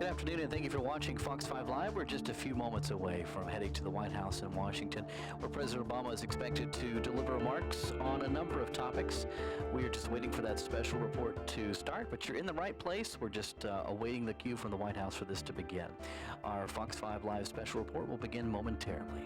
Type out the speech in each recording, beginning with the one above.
Good afternoon, and thank you for watching Fox 5 Live. We're just a few moments away from heading to the White House in Washington, where President Obama is expected to deliver remarks on a number of topics. We are just waiting for that special report to start, but you're in the right place. We're just awaiting the cue from the White House for this to begin. Our Fox 5 Live special report will begin momentarily.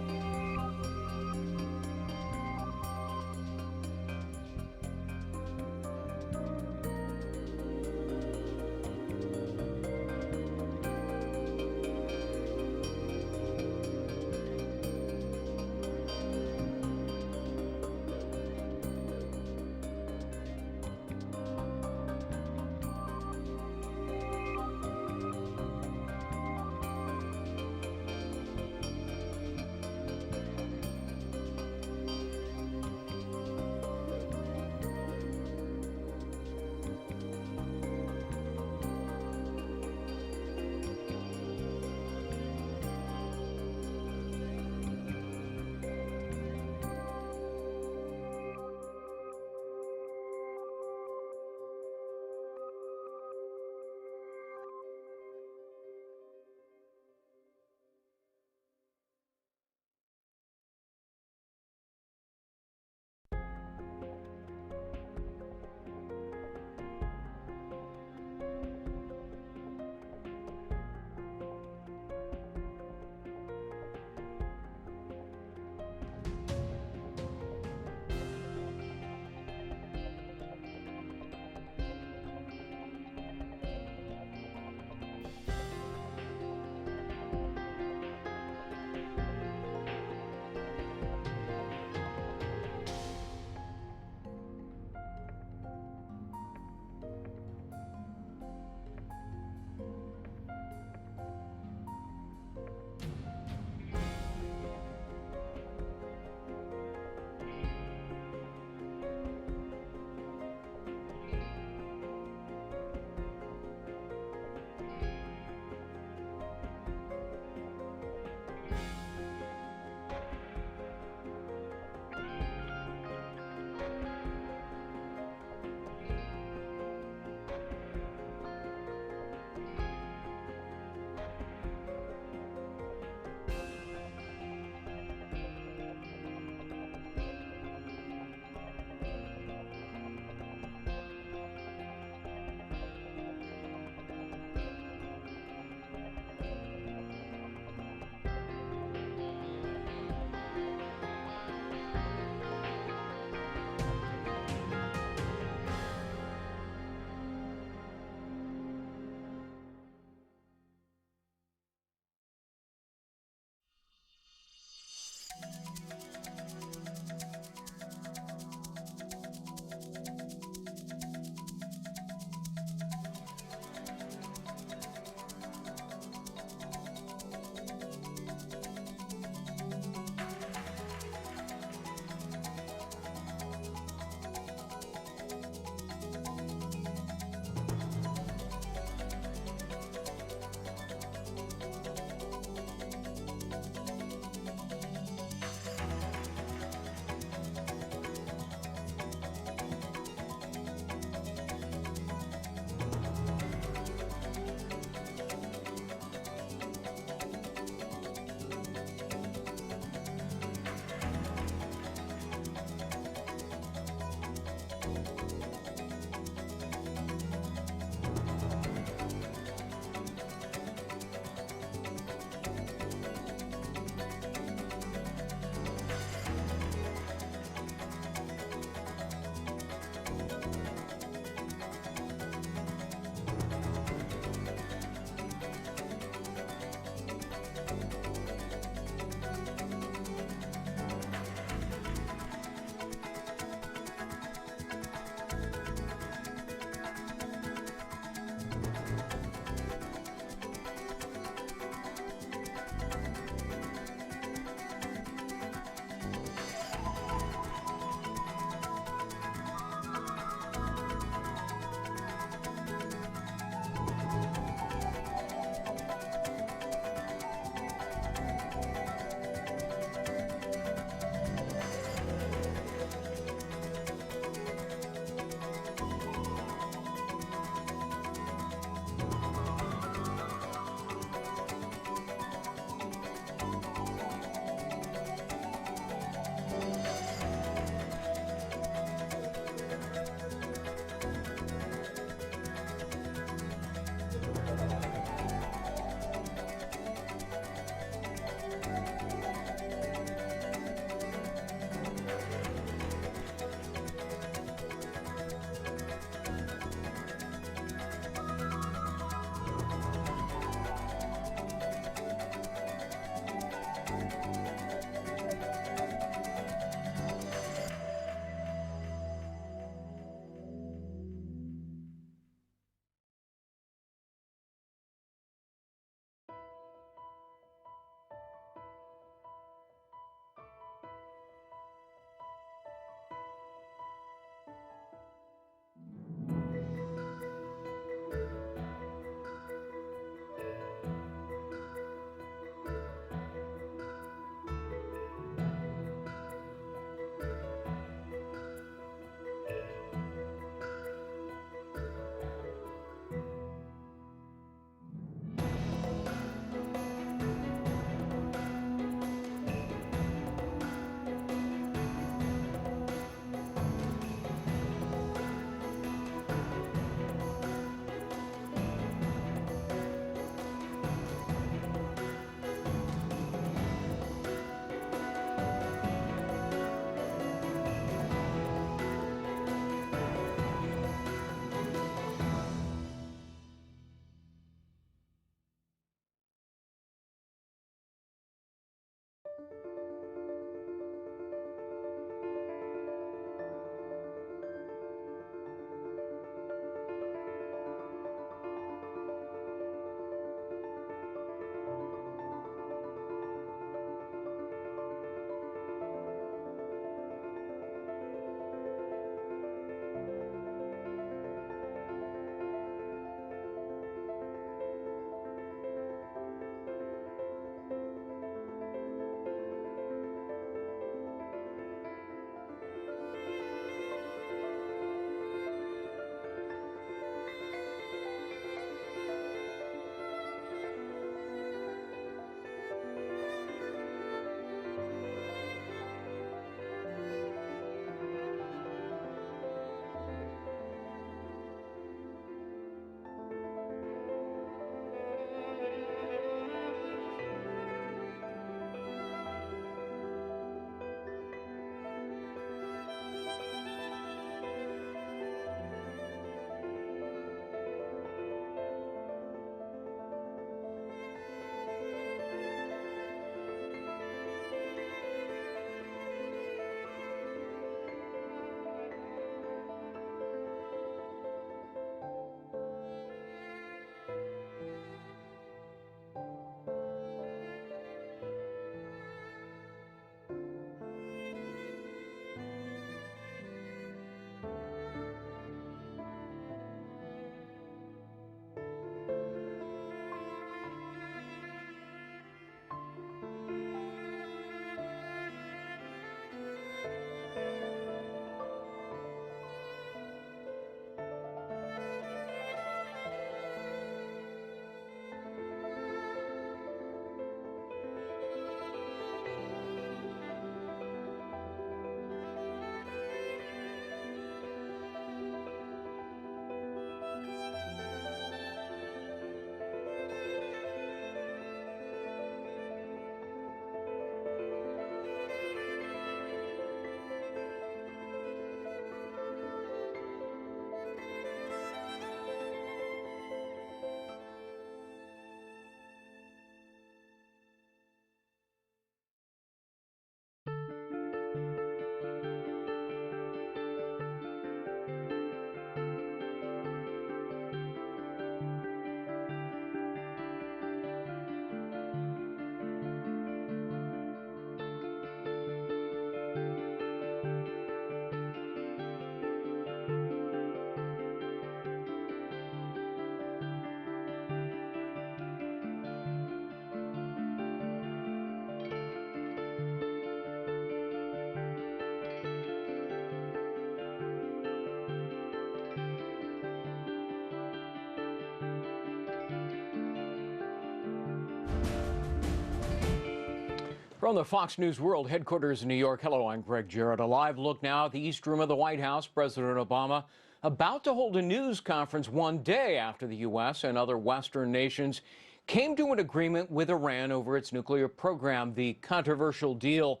From the Fox News World headquarters in New York, hello, I'm Greg Jarrett. A live look now at the East Room of the White House. President Obama about to hold a news conference one day after the U.S. and other Western nations came to an agreement with Iran over its nuclear program. The controversial deal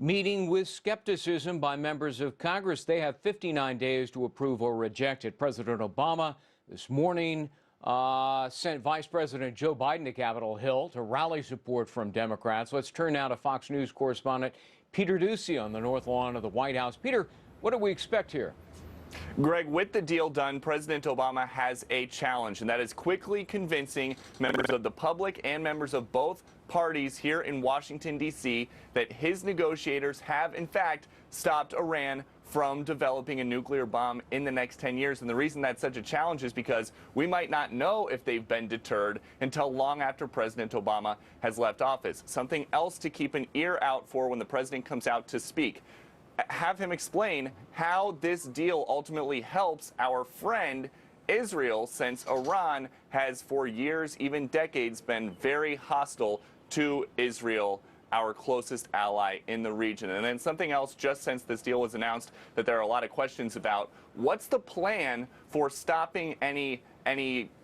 meeting with skepticism by members of Congress. They have 59 days to approve or reject it. President Obama this morning sent Vice President Joe Biden to Capitol Hill to rally support from Democrats. Let's turn now to Fox News correspondent Peter Doocy on the North Lawn of the White House. Peter, what do we expect here? Greg, with the deal done, President Obama has a challenge, and that is quickly convincing members of the public and members of both parties here in Washington, D.C., that his negotiators have, in fact, stopped Iran from developing a nuclear bomb in the next 10 years. And the reason that's such a challenge is because we might not know if they've been deterred until long after President Obama has left office. Something else to keep an ear out for when the president comes out to speak. Have him explain how this deal ultimately helps our friend Israel, since Iran has for years, even decades, been very hostile to Israel, our closest ally in the region. And then something else, just since this deal was announced, that there are a lot of questions about. What's the plan for stopping any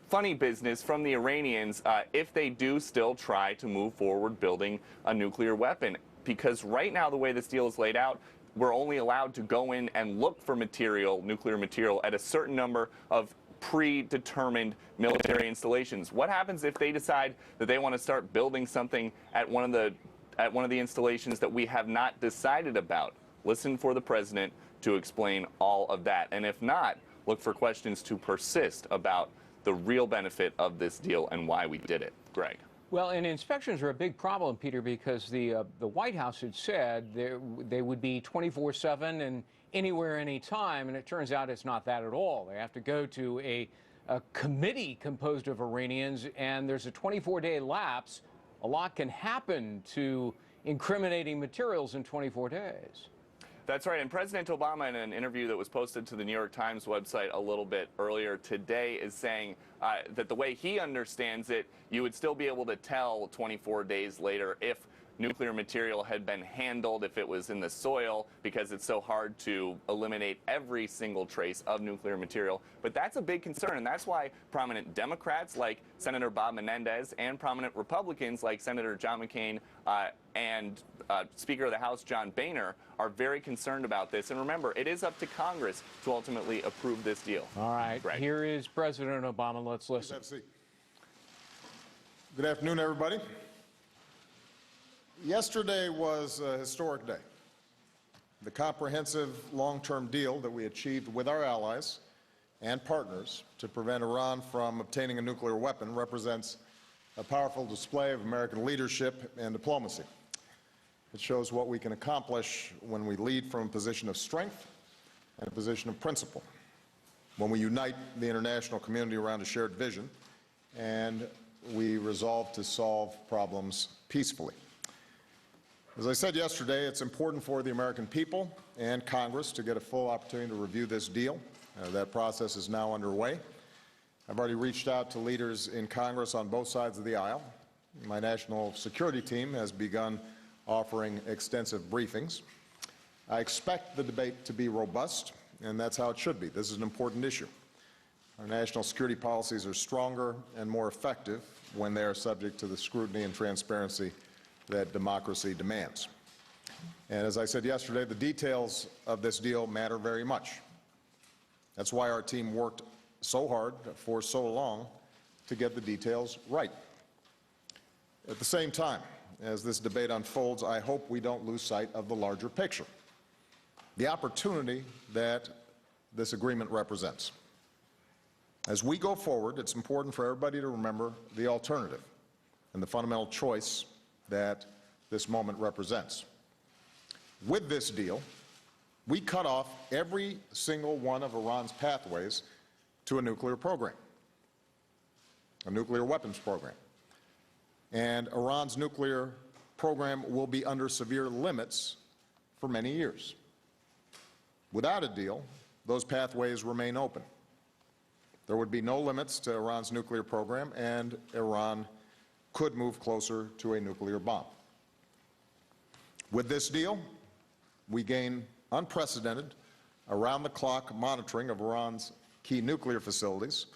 funny business from the Iranians if they do still try to move forward building a nuclear weapon? Because right now, the way this deal is laid out, we're only allowed to go in and look for material, nuclear material, at a certain number of predetermined military installations. What happens if they decide that they want to start building something at one of the installations that we have not decided about? Listen for the president to explain all of that. And if not, look for questions to persist about the real benefit of this deal and why we did it. Greg. Well, and inspections are a big problem, Peter, because the White House had said they would be 24/7 and anywhere, anytime, and it turns out it's not that at all. They have to go to a committee composed of Iranians, and there's a 24-day lapse. A lot can happen to incriminating materials in 24 days. That's right. And President Obama, in an interview that was posted to the New York Times website a little bit earlier today, is saying that the way he understands it, you would still be able to tell 24 days later if nuclear material had been handled, if it was in the soil, because it's so hard to eliminate every single trace of nuclear material. But that's a big concern, and that's why prominent Democrats like Senator Bob Menendez and prominent Republicans like Senator John McCain and Speaker of the House John Boehner are very concerned about this. And remember, it is up to Congress to ultimately approve this deal. All right, Greg. Here is President Obama. Let's listen. Good afternoon, everybody. Yesterday was a historic day. The comprehensive long-term deal that we achieved with our allies and partners to prevent Iran from obtaining a nuclear weapon represents a powerful display of American leadership and diplomacy. It shows what we can accomplish when we lead from a position of strength and a position of principle, when we unite the international community around a shared vision, and we resolve to solve problems peacefully. As I said yesterday, it's important for the American people and Congress to get a full opportunity to review this deal. That process is now underway. I've already reached out to leaders in Congress on both sides of the aisle. My national security team has begun offering extensive briefings. I expect the debate to be robust, and that's how it should be. This is an important issue. Our national security policies are stronger and more effective when they are subject to the scrutiny and transparency that democracy demands. And as I said yesterday, the details of this deal matter very much. That's why our team worked so hard for so long to get the details right. At the same time, as this debate unfolds, I hope we don't lose sight of the larger picture, the opportunity that this agreement represents. As we go forward, it's important for everybody to remember the alternative and the fundamental choice that this moment represents. With this deal, we cut off every single one of Iran's pathways to a nuclear program, a nuclear weapons program. And Iran's nuclear program will be under severe limits for many years. Without a deal, those pathways remain open. There would be no limits to Iran's nuclear program, and Iran could move closer to a nuclear bomb. With this deal, we gain unprecedented, around-the-clock monitoring of Iran's key nuclear facilities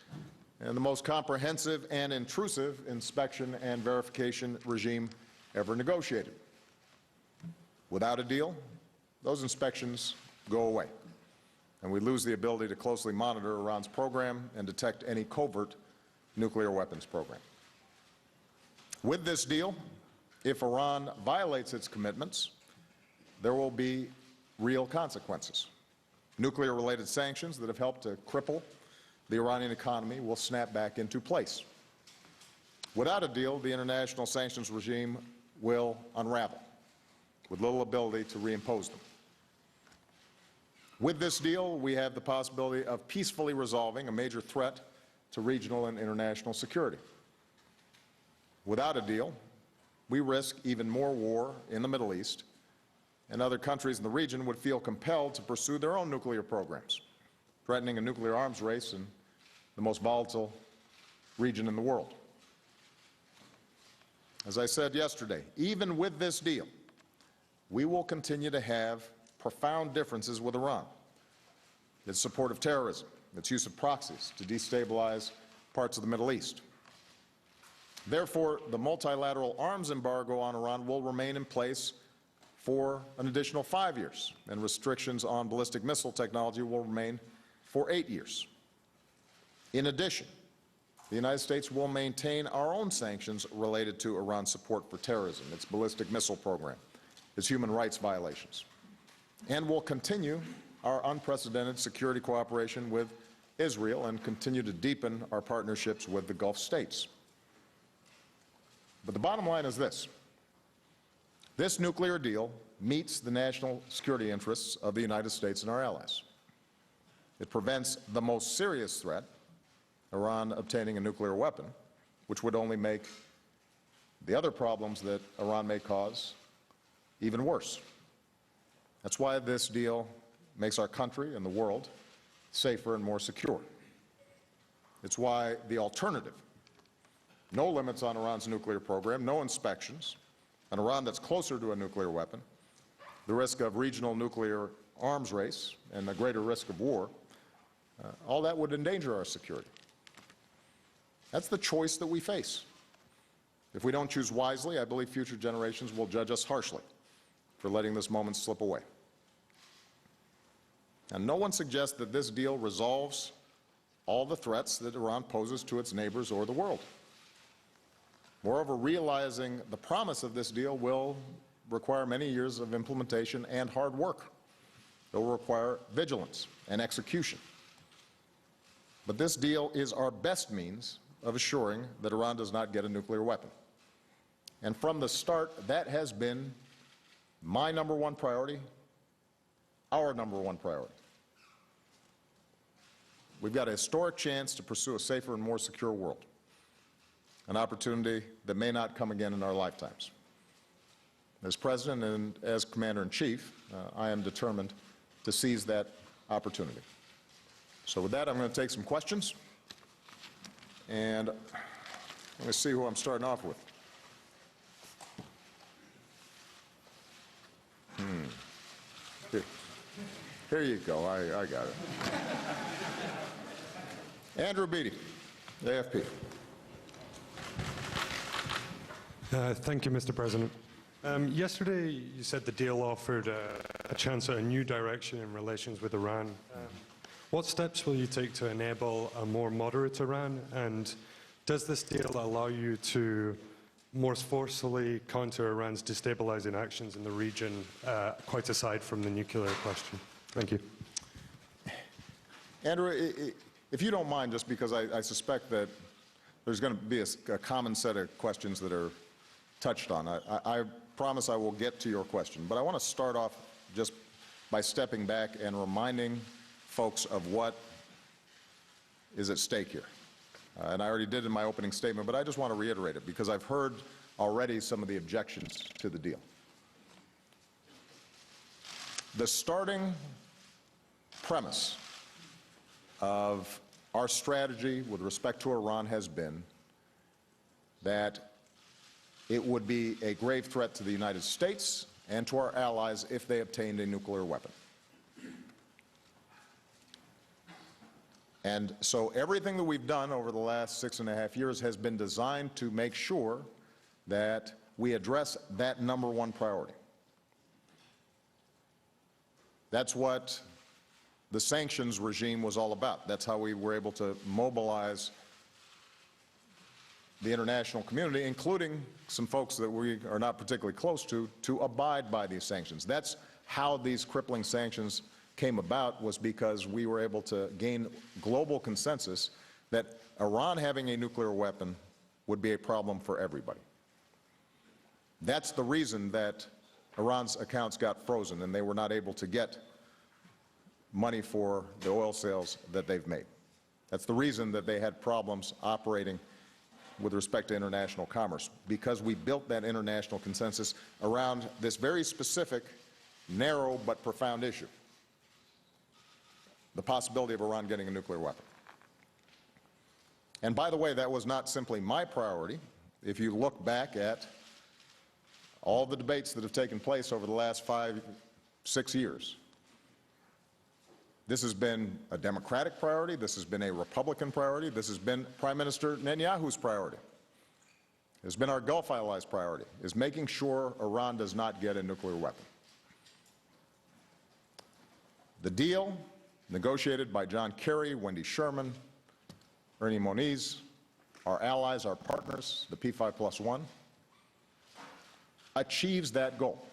and the most comprehensive and intrusive inspection and verification regime ever negotiated. Without a deal, those inspections go away, and we lose the ability to closely monitor Iran's program and detect any covert nuclear weapons program. With this deal, if Iran violates its commitments, there will be real consequences. Nuclear-related sanctions that have helped to cripple the Iranian economy will snap back into place. Without a deal, the international sanctions regime will unravel, with little ability to reimpose them. With this deal, we have the possibility of peacefully resolving a major threat to regional and international security. Without a deal, we risk even more war in the Middle East, and other countries in the region would feel compelled to pursue their own nuclear programs, threatening a nuclear arms race in the most volatile region in the world. As I said yesterday, even with this deal, we will continue to have profound differences with Iran. Its support of terrorism, its use of proxies to destabilize parts of the Middle East. Therefore, the multilateral arms embargo on Iran will remain in place for an additional 5 years, and restrictions on ballistic missile technology will remain for 8 years. In addition, the United States will maintain our own sanctions related to Iran's support for terrorism, its ballistic missile program, its human rights violations, and will continue our unprecedented security cooperation with Israel and continue to deepen our partnerships with the Gulf states. But the bottom line is this. This nuclear deal meets the national security interests of the United States and our allies. It prevents the most serious threat, Iran obtaining a nuclear weapon, which would only make the other problems that Iran may cause even worse. That's why this deal makes our country and the world safer and more secure. It's why the alternative, no limits on Iran's nuclear program, no inspections, an Iran that's closer to a nuclear weapon, the risk of regional nuclear arms race, and a greater risk of war, all that would endanger our security. That's the choice that we face. If we don't choose wisely, I believe future generations will judge us harshly for letting this moment slip away. And no one suggests that this deal resolves all the threats that Iran poses to its neighbors or the world. Moreover, realizing the promise of this deal will require many years of implementation and hard work. It will require vigilance and execution. But this deal is our best means of assuring that Iran does not get a nuclear weapon. And from the start, that has been my number one priority, our number one priority. We've got a historic chance to pursue a safer and more secure world, an opportunity that may not come again in our lifetimes. As President and as Commander-in-Chief, I am determined to seize that opportunity. So with that, I'm going to take some questions, and let me see who I'm starting off with. Here you go. I got it. Andrew Beatty, AFP. Thank you, Mr. President. Yesterday, you said the deal offered a chance at a new direction in relations with Iran. What steps will you take to enable a more moderate Iran? And does this deal allow you to more forcefully counter Iran's destabilizing actions in the region, quite aside from the nuclear question? Thank you. Andrew, if you don't mind, just because I suspect that there's going to be a common set of questions that are touched on. I promise I will get to your question, but I want to start off just by stepping back and reminding folks of what is at stake here. And I already did in my opening statement, but I just want to reiterate it because I've heard already some of the objections to the deal. The starting premise of our strategy with respect to Iran has been that it would be a grave threat to the United States and to our allies if they obtained a nuclear weapon. And so everything that we've done over the last 6.5 years has been designed to make sure that we address that #1 priority. That's what the sanctions regime was all about. That's how we were able to mobilize the international community, including some folks that we are not particularly close to abide by these sanctions. That's how these crippling sanctions came about, was because we were able to gain global consensus that Iran having a nuclear weapon would be a problem for everybody. That's the reason that Iran's accounts got frozen and they were not able to get money for the oil sales that they've made. That's the reason that they had problems operating with respect to international commerce, because we built that international consensus around this very specific, narrow but profound issue: the possibility of Iran getting a nuclear weapon. And by the way, that was not simply my priority. If you look back at all the debates that have taken place over the last 5-6 years, this has been a Democratic priority, this has been a Republican priority, this has been Prime Minister Netanyahu's priority. It has been our Gulf allies' priority, is making sure Iran does not get a nuclear weapon. The deal, negotiated by John Kerry, Wendy Sherman, Ernie Moniz, our allies, our partners, the P5+1, achieves that goal.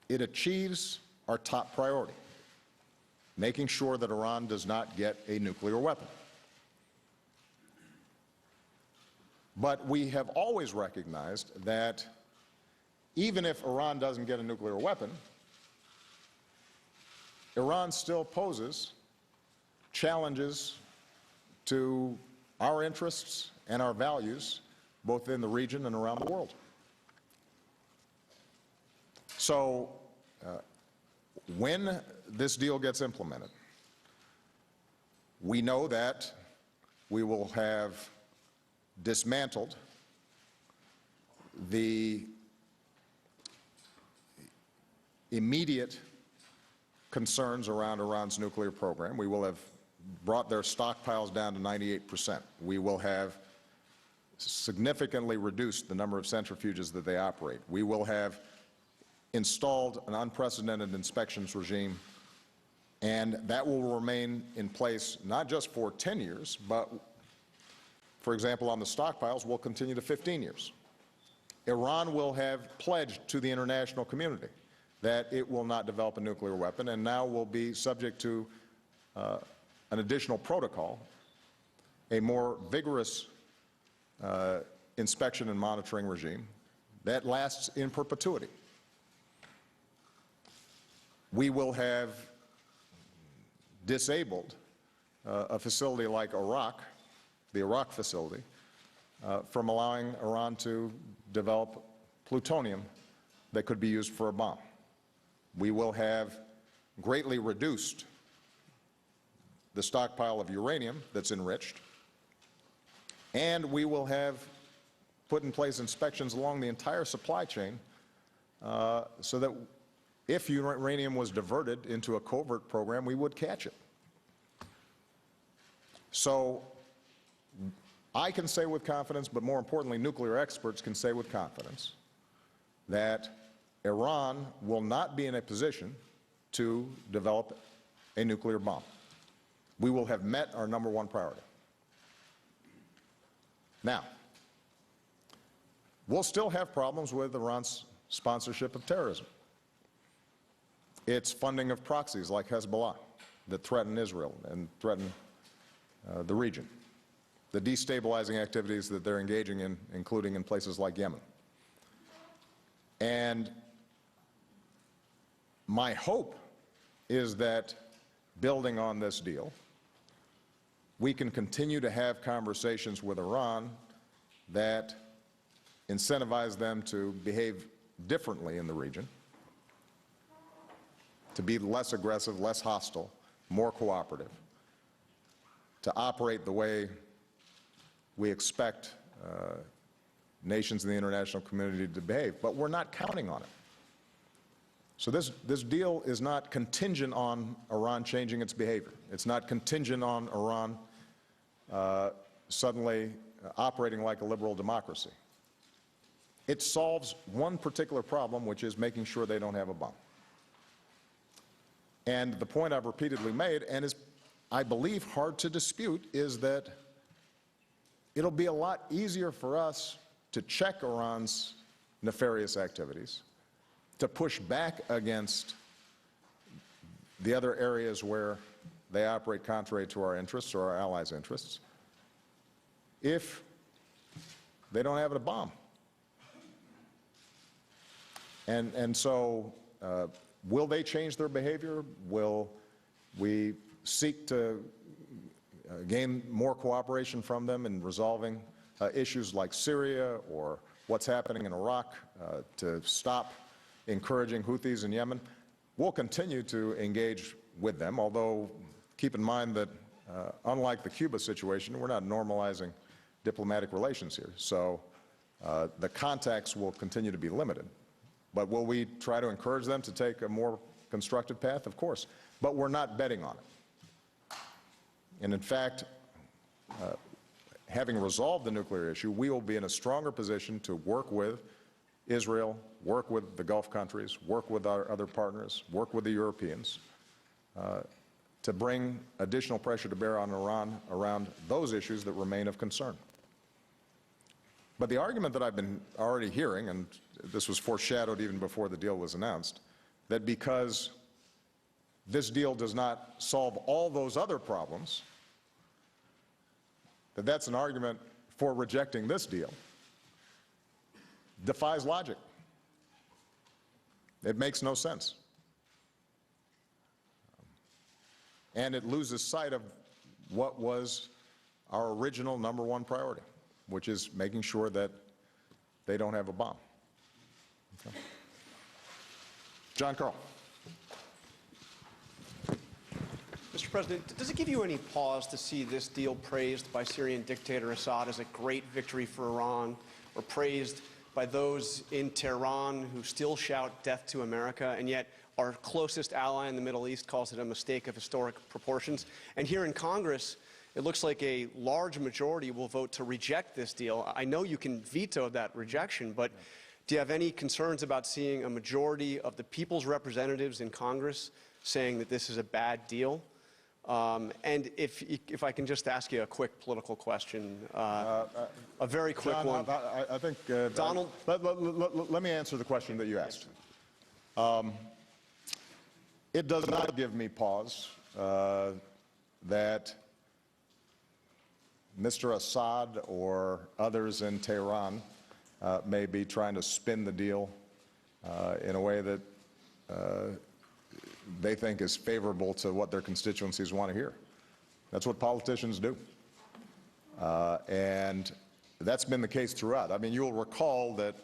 It achieves our top priority, making sure that Iran does not get a nuclear weapon. But we have always recognized that even if Iran doesn't get a nuclear weapon, Iran still poses challenges to our interests and our values, both in the region and around the world. So, when this deal gets implemented, we know that we will have dismantled the immediate concerns around Iran's nuclear program. We will have brought their stockpiles down to 98%. We will have significantly reduced the number of centrifuges that they operate. We will have installed an unprecedented inspections regime, and that will remain in place not just for 10 years, but, for example, on the stockpiles, will continue to 15 years. Iran will have pledged to the international community that it will not develop a nuclear weapon, and now will be subject to an additional protocol, a more vigorous inspection and monitoring regime that lasts in perpetuity. We will have disabled a facility like Iraq, the Iraq facility, from allowing Iran to develop plutonium that could be used for a bomb. We will have greatly reduced the stockpile of uranium that's enriched, and we will have put in place inspections along the entire supply chain so that if uranium was diverted into a covert program, we would catch it. So I can say with confidence, but more importantly, nuclear experts can say with confidence, that Iran will not be in a position to develop a nuclear bomb. We will have met our #1 priority. Now, we'll still have problems with Iran's sponsorship of terrorism. Its funding of proxies like Hezbollah that threaten Israel and threaten the region. The destabilizing activities that they're engaging in, including in places like Yemen. And my hope is that, building on this deal, we can continue to have conversations with Iran that incentivize them to behave differently in the region, to be less aggressive, less hostile, more cooperative, to operate the way we expect nations in the international community to behave, but we're not counting on it. So this deal is not contingent on Iran changing its behavior. It's not contingent on Iran suddenly operating like a liberal democracy. It solves one particular problem, which is making sure they don't have a bomb. And the point I've repeatedly made, and is, I believe, hard to dispute, is that it'll be a lot easier for us to check Iran's nefarious activities, to push back against the other areas where they operate contrary to our interests or our allies' interests, if they don't have a bomb. And so, will they change their behavior? Will we seek to gain more cooperation from them in resolving issues like Syria or what's happening in Iraq, to stop encouraging Houthis in Yemen? We'll continue to engage with them, although keep in mind that unlike the Cuba situation, we're not normalizing diplomatic relations here. So the contacts will continue to be limited. But will we try to encourage them to take a more constructive path? Of course. But we're not betting on it. And in fact, having resolved the nuclear issue, we will be in a stronger position to work with Israel, work with the Gulf countries, work with our other partners, work with the Europeans, to bring additional pressure to bear on Iran around those issues that remain of concern. But the argument that I've been already hearing, and this was foreshadowed even before the deal was announced, that because this deal does not solve all those other problems, that's an argument for rejecting this deal, defies logic. It makes no sense. And it loses sight of what was our original #1 priority, which is making sure that they don't have a bomb. Okay. John Carl. Mr. President, does it give you any pause to see this deal praised by Syrian dictator Assad as a great victory for Iran, or praised by those in Tehran who still shout death to America, and yet our closest ally in the Middle East calls it a mistake of historic proportions? And here in Congress, it looks like a large majority will vote to reject this deal. I know you can veto that rejection, but do you have any concerns about seeing a majority of the people's representatives in Congress saying that this is a bad deal? And if I can just ask you a quick political question, a very quick John, one. I think, Donald, let me answer the question that you asked. It does not give me pause that Mr. Assad or others in Tehran may be trying to spin the deal in a way that they think is favorable to what their constituencies want to hear. That's what politicians do. And that's been the case throughout. I mean, you'll recall that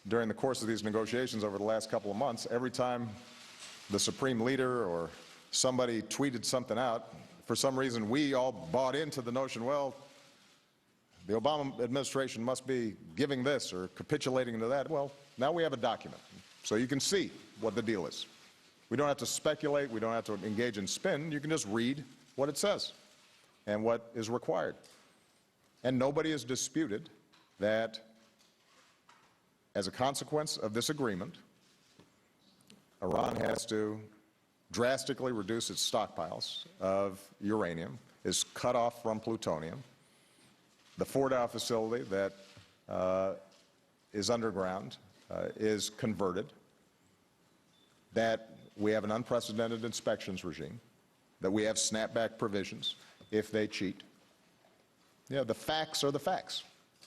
during the course of these negotiations over the last couple of months, every time the supreme leader or somebody tweeted something out, for some reason we all bought into the notion, well, the Obama administration must be giving this or capitulating to that. Well, now we have a document, so you can see what the deal is. We don't have to speculate. We don't have to engage in spin. You can just read what it says and what is required. And nobody has disputed that as a consequence of this agreement, Iran has to drastically reduce its stockpiles of uranium, is cut off from plutonium. The Fordow facility that is underground is converted, that we have an unprecedented inspections regime, that we have snapback provisions if they cheat. Yeah, the facts are the facts.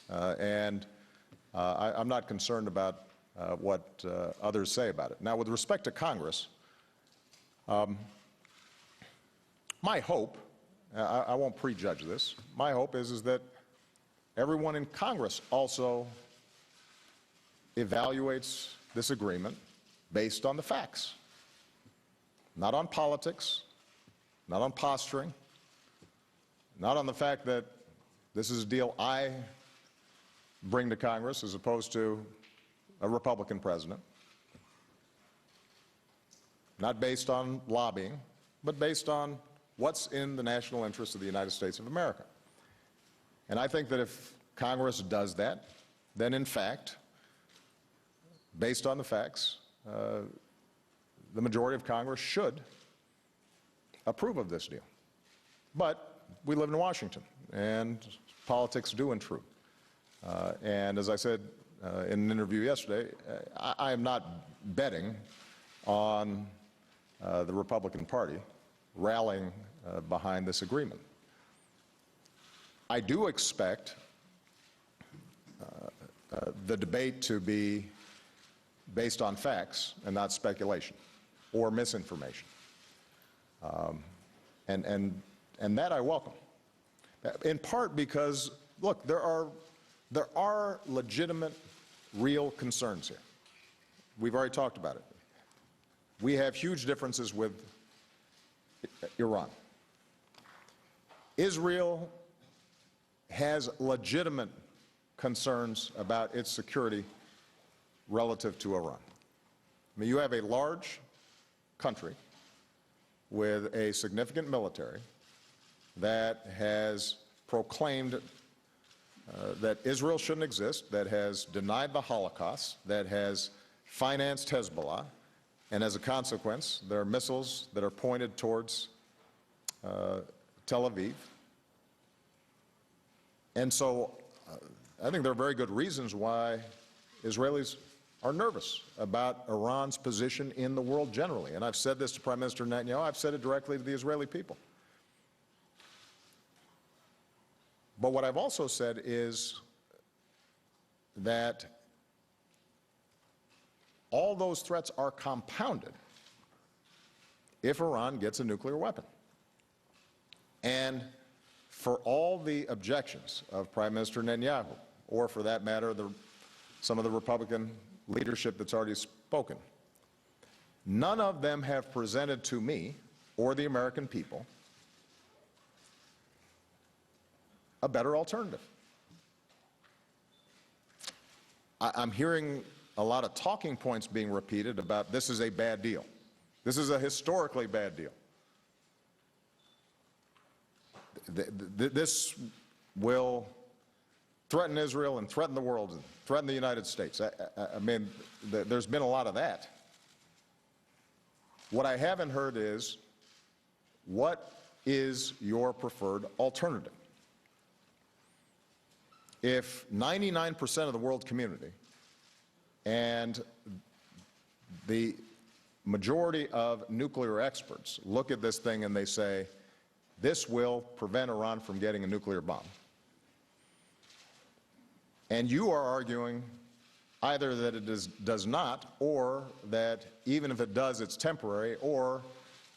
And I'm not concerned about what others say about it. Now, with respect to Congress, my hope, I won't prejudge this, my hope is that everyone in Congress also evaluates this agreement based on the facts, not on politics, not on posturing, not on the fact that this is a deal I bring to Congress as opposed to a Republican president. Not based on lobbying, but based on what's in the national interest of the United States of America. And I think that if Congress does that, then in fact, based on the facts, the majority of Congress should approve of this deal. But we live in Washington, and politics do intrude. And as I said in an interview yesterday, I am not betting on the Republican Party rallying behind this agreement. I do expect the debate to be based on facts and not speculation or misinformation. And that I welcome. In part because, look, there are legitimate, real concerns here. We've already talked about it. We have huge differences with Iran. Israel has legitimate concerns about its security relative to Iran. I mean, you have a large country with a significant military that has proclaimed that Israel shouldn't exist, that has denied the Holocaust, that has financed Hezbollah, and as a consequence, there are missiles that are pointed towards Tel Aviv. And so I think there are very good reasons why Israelis are nervous about Iran's position in the world generally. And I've said this to Prime Minister Netanyahu. I've said it directly to the Israeli people. But what I've also said is that all those threats are compounded if Iran gets a nuclear weapon. And for all the objections of Prime Minister Netanyahu, or for that matter, some of the Republican leadership that's already spoken, none of them have presented to me or the American people a better alternative. I'm hearing a lot of talking points being repeated about this is a bad deal. This is a historically bad deal. This will threaten Israel and threaten the world and threaten the United States. I mean, there's been a lot of that. What I haven't heard is, what is your preferred alternative? If 99% of the world community and the majority of nuclear experts look at this thing and they say, this will prevent Iran from getting a nuclear bomb, and you are arguing either that it does not, or that even if it does, it's temporary, or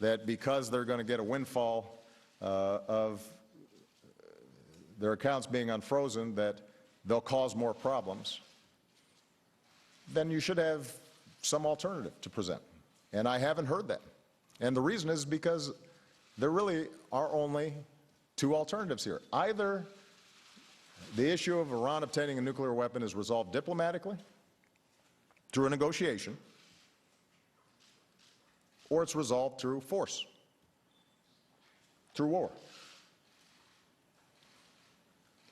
that because they're going to get a windfall of their accounts being unfrozen, that they'll cause more problems, then you should have some alternative to present. And I haven't heard that. And the reason is because there really are only two alternatives here. Either the issue of Iran obtaining a nuclear weapon is resolved diplomatically through a negotiation, or it's resolved through force, through war.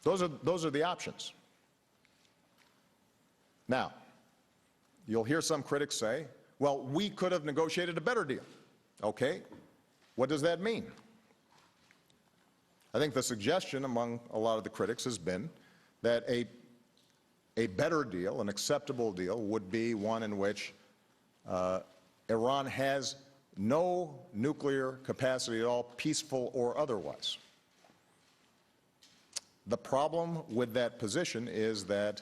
Those are the options. Now, you'll hear some critics say, well, we could have negotiated a better deal. Okay, what does that mean? I think the suggestion among a lot of the critics has been that a better deal, an acceptable deal, would be one in which Iran has no nuclear capacity at all, peaceful or otherwise. The problem with that position is that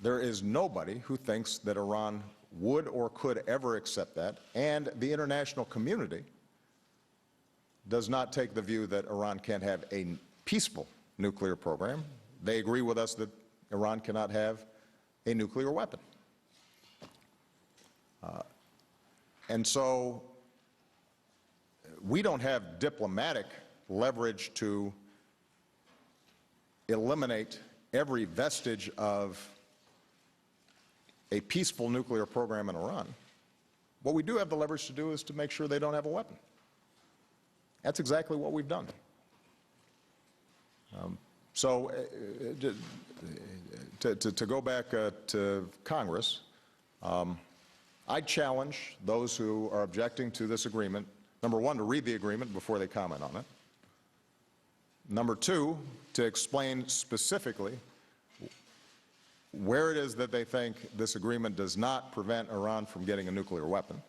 there is nobody who thinks that Iran would or could ever accept that, and the international community does not take the view that Iran can't have a peaceful nuclear program. They agree with us that Iran cannot have a nuclear weapon. And so we don't have diplomatic leverage to eliminate every vestige of a peaceful nuclear program in Iran, what we do have the leverage to do is to make sure they don't have a weapon. That's exactly what we've done. To go back to Congress, I challenge those who are objecting to this agreement, number one, to read the agreement before they comment on it. Number two, to explain specifically where it is that they think this agreement does not prevent Iran from getting a nuclear weapon,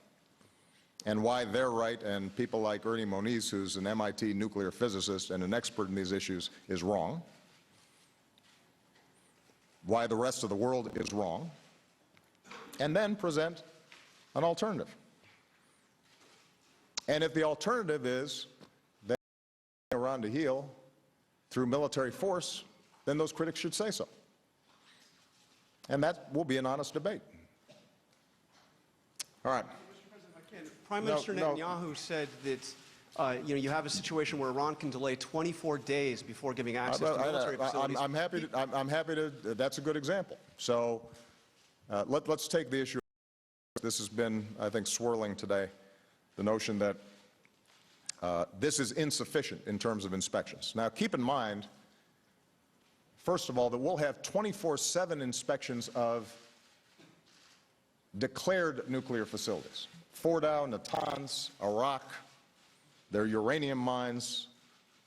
and why they're right and people like Ernie Moniz, who's an MIT nuclear physicist and an expert in these issues, is wrong, why the rest of the world is wrong, and then present an alternative. And if the alternative is that Iran to heal through military force, then those critics should say so. And that will be an honest debate. All right. Mr. President, if I can, Prime Minister Netanyahu said that you have a situation where Iran can delay 24 days before giving access to military facilities. I'm happy to. That's a good example. So let's take the issue. This has been, I think, swirling today, the notion that this is insufficient in terms of inspections. Now, keep in mind, first of all, that we'll have 24/7 inspections of declared nuclear facilities. Fordow, Natanz, Arak, their uranium mines,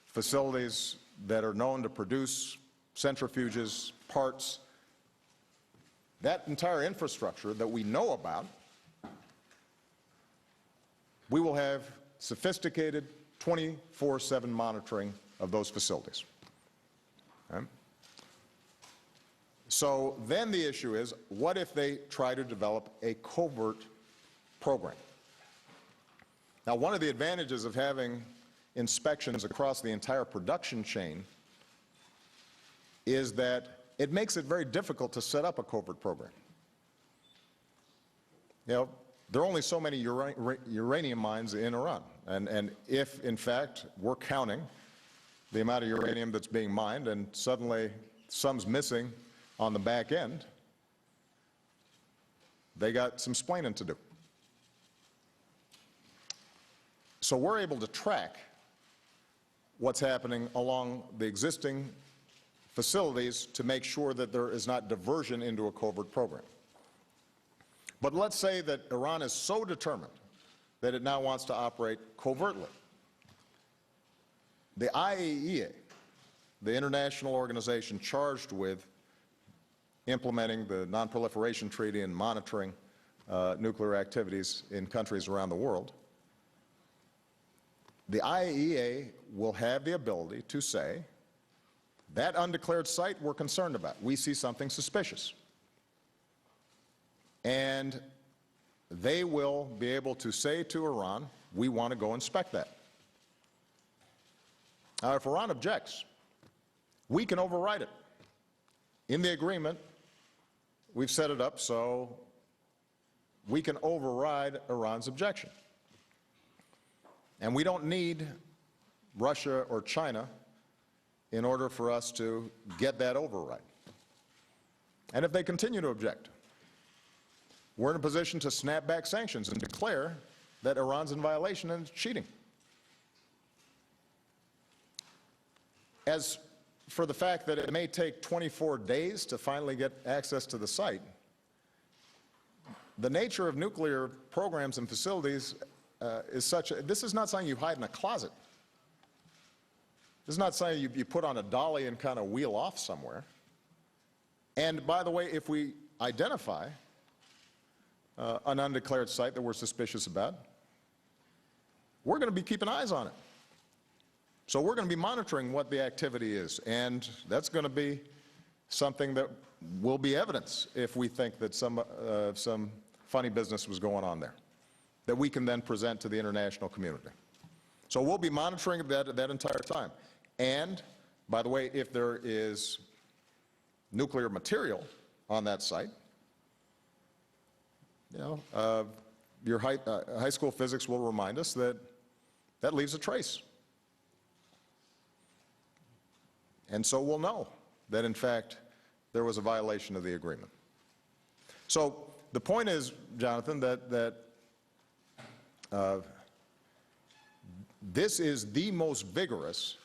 facilities that are known to produce centrifuges, parts. That entire infrastructure that we know about, we will have sophisticated 24/7 monitoring of those facilities. Okay? So then the issue is, what if they try to develop a covert program? Now, one of the advantages of having inspections across the entire production chain is that it makes it very difficult to set up a covert program. You know, there are only so many uranium mines in Iran, and if, in fact, we're counting the amount of uranium that's being mined and suddenly some's missing on the back end, they got some splaining to do. So we're able to track what's happening along the existing facilities to make sure that there is not diversion into a covert program. But let's say that Iran is so determined that it now wants to operate covertly. The IAEA, the international organization charged with implementing the Non-Proliferation Treaty and monitoring nuclear activities in countries around the world, the IAEA will have the ability to say, that undeclared site we're concerned about. We see something suspicious. And they will be able to say to Iran, we want to go inspect that. Now, if Iran objects, we can override it. In the agreement, we've set it up so we can override Iran's objection. And we don't need Russia or China in order for us to get that override. And if they continue to object, we're in a position to snap back sanctions and declare that Iran's in violation and cheating. As for the fact that it may take 24 days to finally get access to the site, the nature of nuclear programs and facilities is such, this is not something you hide in a closet. This is not something you put on a dolly and kind of wheel off somewhere. And by the way, if we identify an undeclared site that we're suspicious about, we're going to be keeping eyes on it. So we're going to be monitoring what the activity is, and that's going to be something that will be evidence if we think that some funny business was going on there, that we can then present to the international community. So we'll be monitoring that entire time. And, by the way, if there is nuclear material on that site, you know, your high school physics will remind us that that leaves a trace. And so we'll know that, in fact, there was a violation of the agreement. So the point is, Jonathan, that this is the most vigorous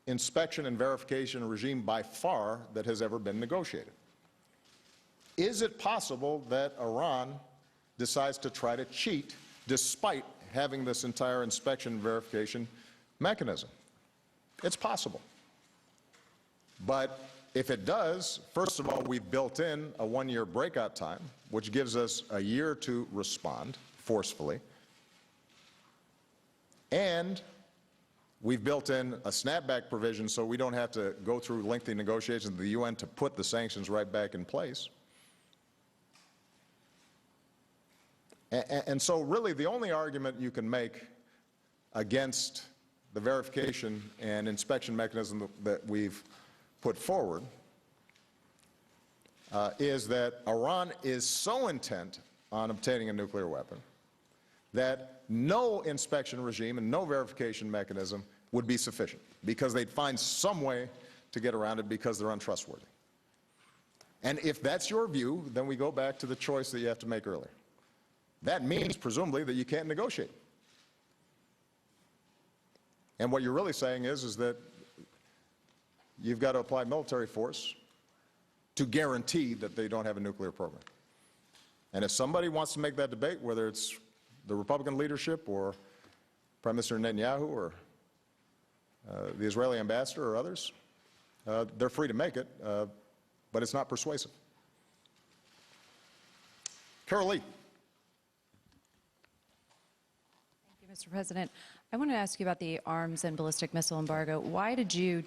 inspection and verification regime by far that has ever been negotiated. Is it possible that Iran decides to try to cheat despite having this entire inspection and verification mechanism? It's possible. But if it does, first of all, we've built in a one-year breakout time, which gives us a year to respond forcefully. And we've built in a snapback provision so we don't have to go through lengthy negotiations with the UN to put the sanctions right back in place. And so really the only argument you can make against the verification and inspection mechanism that we've put forward is that Iran is so intent on obtaining a nuclear weapon that no inspection regime and no verification mechanism would be sufficient, because they'd find some way to get around it because they're untrustworthy. And if that's your view, then we go back to the choice that you have to make earlier. That means, presumably, that you can't negotiate. And what you're really saying is that you've got to apply military force to guarantee that they don't have a nuclear program. And if somebody wants to make that debate, whether it's the Republican leadership or Prime Minister Netanyahu or the Israeli ambassador or others, they're free to make it, but it's not persuasive. Carol Lee. Mr. President, I want to ask you about the arms and ballistic missile embargo. Why did you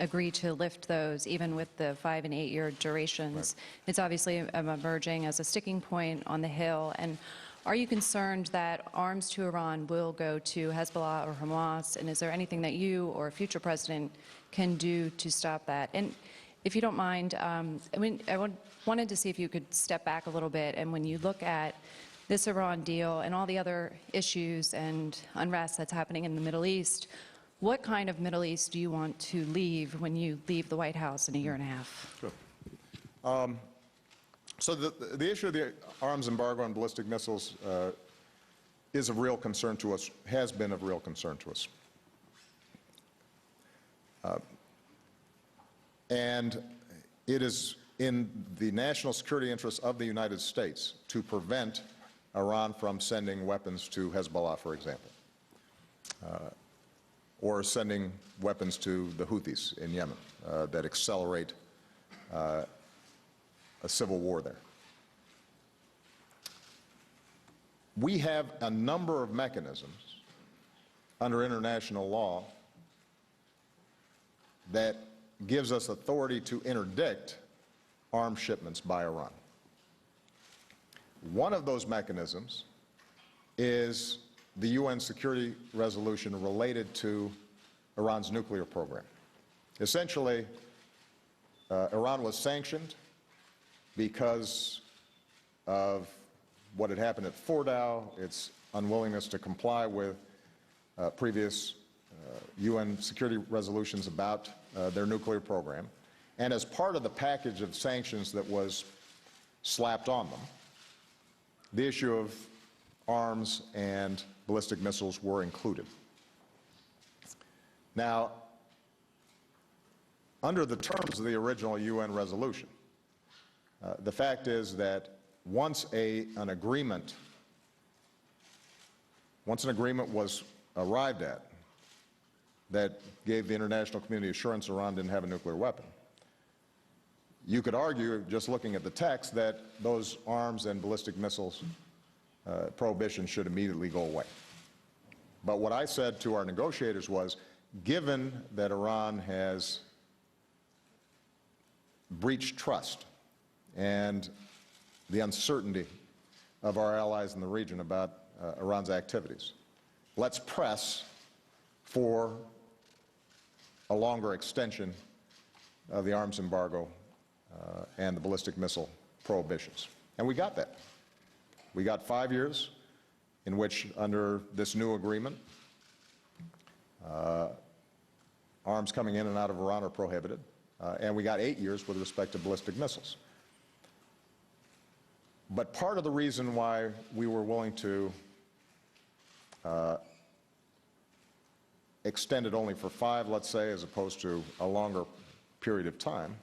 agree to lift those, even with the 5- and 8-year durations? Right. It's obviously emerging as a sticking point on the Hill. And are you concerned that arms to Iran will go to Hezbollah or Hamas? And is there anything that you or a future president can do to stop that? And if you don't mind, I wanted to see if you could step back a little bit. And when you look at this Iran deal and all the other issues and unrest that's happening in the Middle East, what kind of Middle East do you want to leave when you leave the White House in a year and a half? Sure. So the issue of the arms embargo on ballistic missiles is of real concern to us, has been of real concern to us. And it is in the national security interests of the United States to prevent Iran from sending weapons to Hezbollah, for example, or sending weapons to the Houthis in Yemen that accelerate a civil war there. We have a number of mechanisms under international law that gives us authority to interdict arms shipments by Iran. One of those mechanisms is the UN security resolution related to Iran's nuclear program. Essentially, Iran was sanctioned because of what had happened at Fordow, its unwillingness to comply with previous UN security resolutions about their nuclear program. And as part of the package of sanctions that was slapped on them, the issue of arms and ballistic missiles were included. Now, under the terms of the original UN resolution, the fact is that once an agreement was arrived at that gave the international community assurance Iran didn't have a nuclear weapon, you could argue, just looking at the text, that those arms and ballistic missiles prohibitions should immediately go away. But what I said to our negotiators was, given that Iran has breached trust and the uncertainty of our allies in the region about Iran's activities, let's press for a longer extension of the arms embargo and the ballistic missile prohibitions. And we got that. We got 5 years in which, under this new agreement, arms coming in and out of Iran are prohibited. and we got 8 years with respect to ballistic missiles. But part of the reason why we were willing to extend it only for 5, let's say, as opposed to a longer period of time,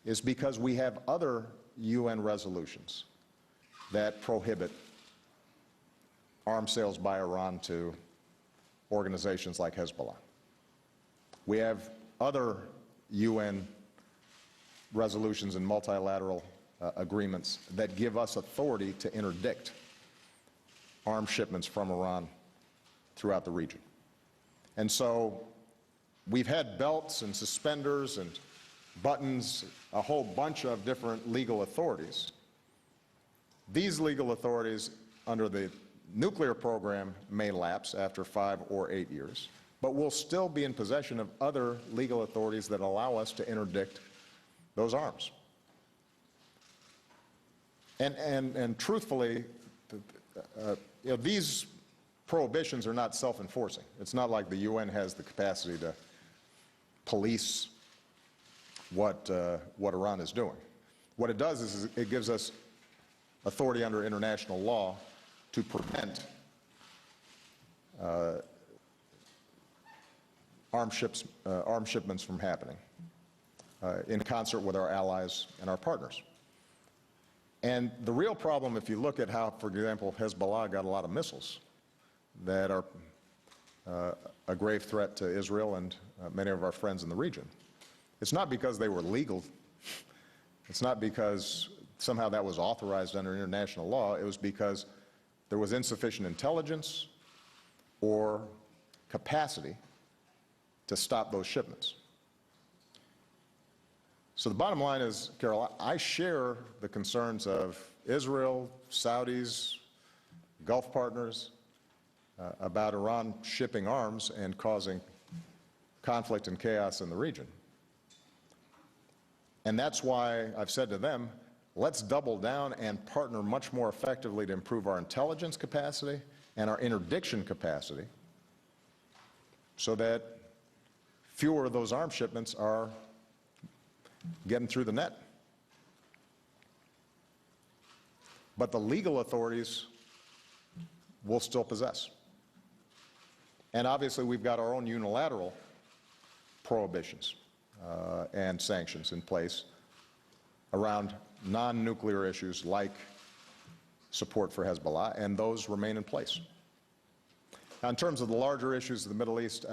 is because we have other UN resolutions that prohibit arms sales by Iran to organizations like Hezbollah. We have other UN resolutions and multilateral agreements that give us authority to interdict arms shipments from Iran throughout the region. And so we've had belts and suspenders and buttons, a whole bunch of different legal authorities. These legal authorities under the nuclear program may lapse after 5 or 8 years, but we'll still be in possession of other legal authorities that allow us to interdict those arms. And truthfully, these prohibitions are not self-enforcing. It's not like the UN has the capacity to police what Iran is doing. What it does is it gives us authority under international law to prevent arms shipments from happening in concert with our allies and our partners. And the real problem, if you look at how, for example, Hezbollah got a lot of missiles that are a grave threat to Israel and many of our friends in the region, it's not because they were legal. It's not because somehow that was authorized under international law. It was because there was insufficient intelligence or capacity to stop those shipments. So the bottom line is, Carol, I share the concerns of Israel, Saudis, Gulf partners about Iran shipping arms and causing conflict and chaos in the region. And that's why I've said to them, let's double down and partner much more effectively to improve our intelligence capacity and our interdiction capacity so that fewer of those arms shipments are getting through the net. But the legal authorities will still possess. And obviously we've got our own unilateral prohibitions and sanctions in place around non-nuclear issues like support for Hezbollah, and those remain in place. Now, in terms of the larger issues of the Middle East,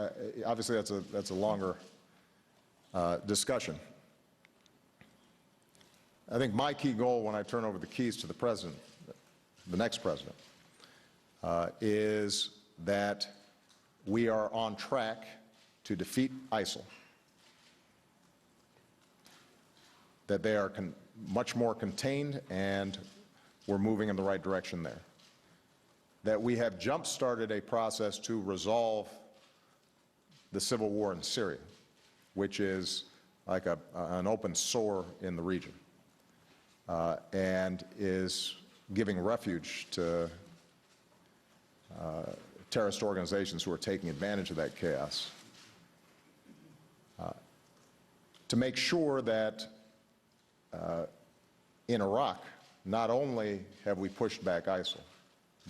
obviously that's a longer discussion. I think my key goal when I turn over the keys to the president, the next president, is that we are on track to defeat ISIL, that they are much more contained and we're moving in the right direction there, that we have jump-started a process to resolve the civil war in Syria, which is like an open sore in the region, and is giving refuge to terrorist organizations who are taking advantage of that chaos, to make sure that in Iraq, not only have we pushed back ISIL,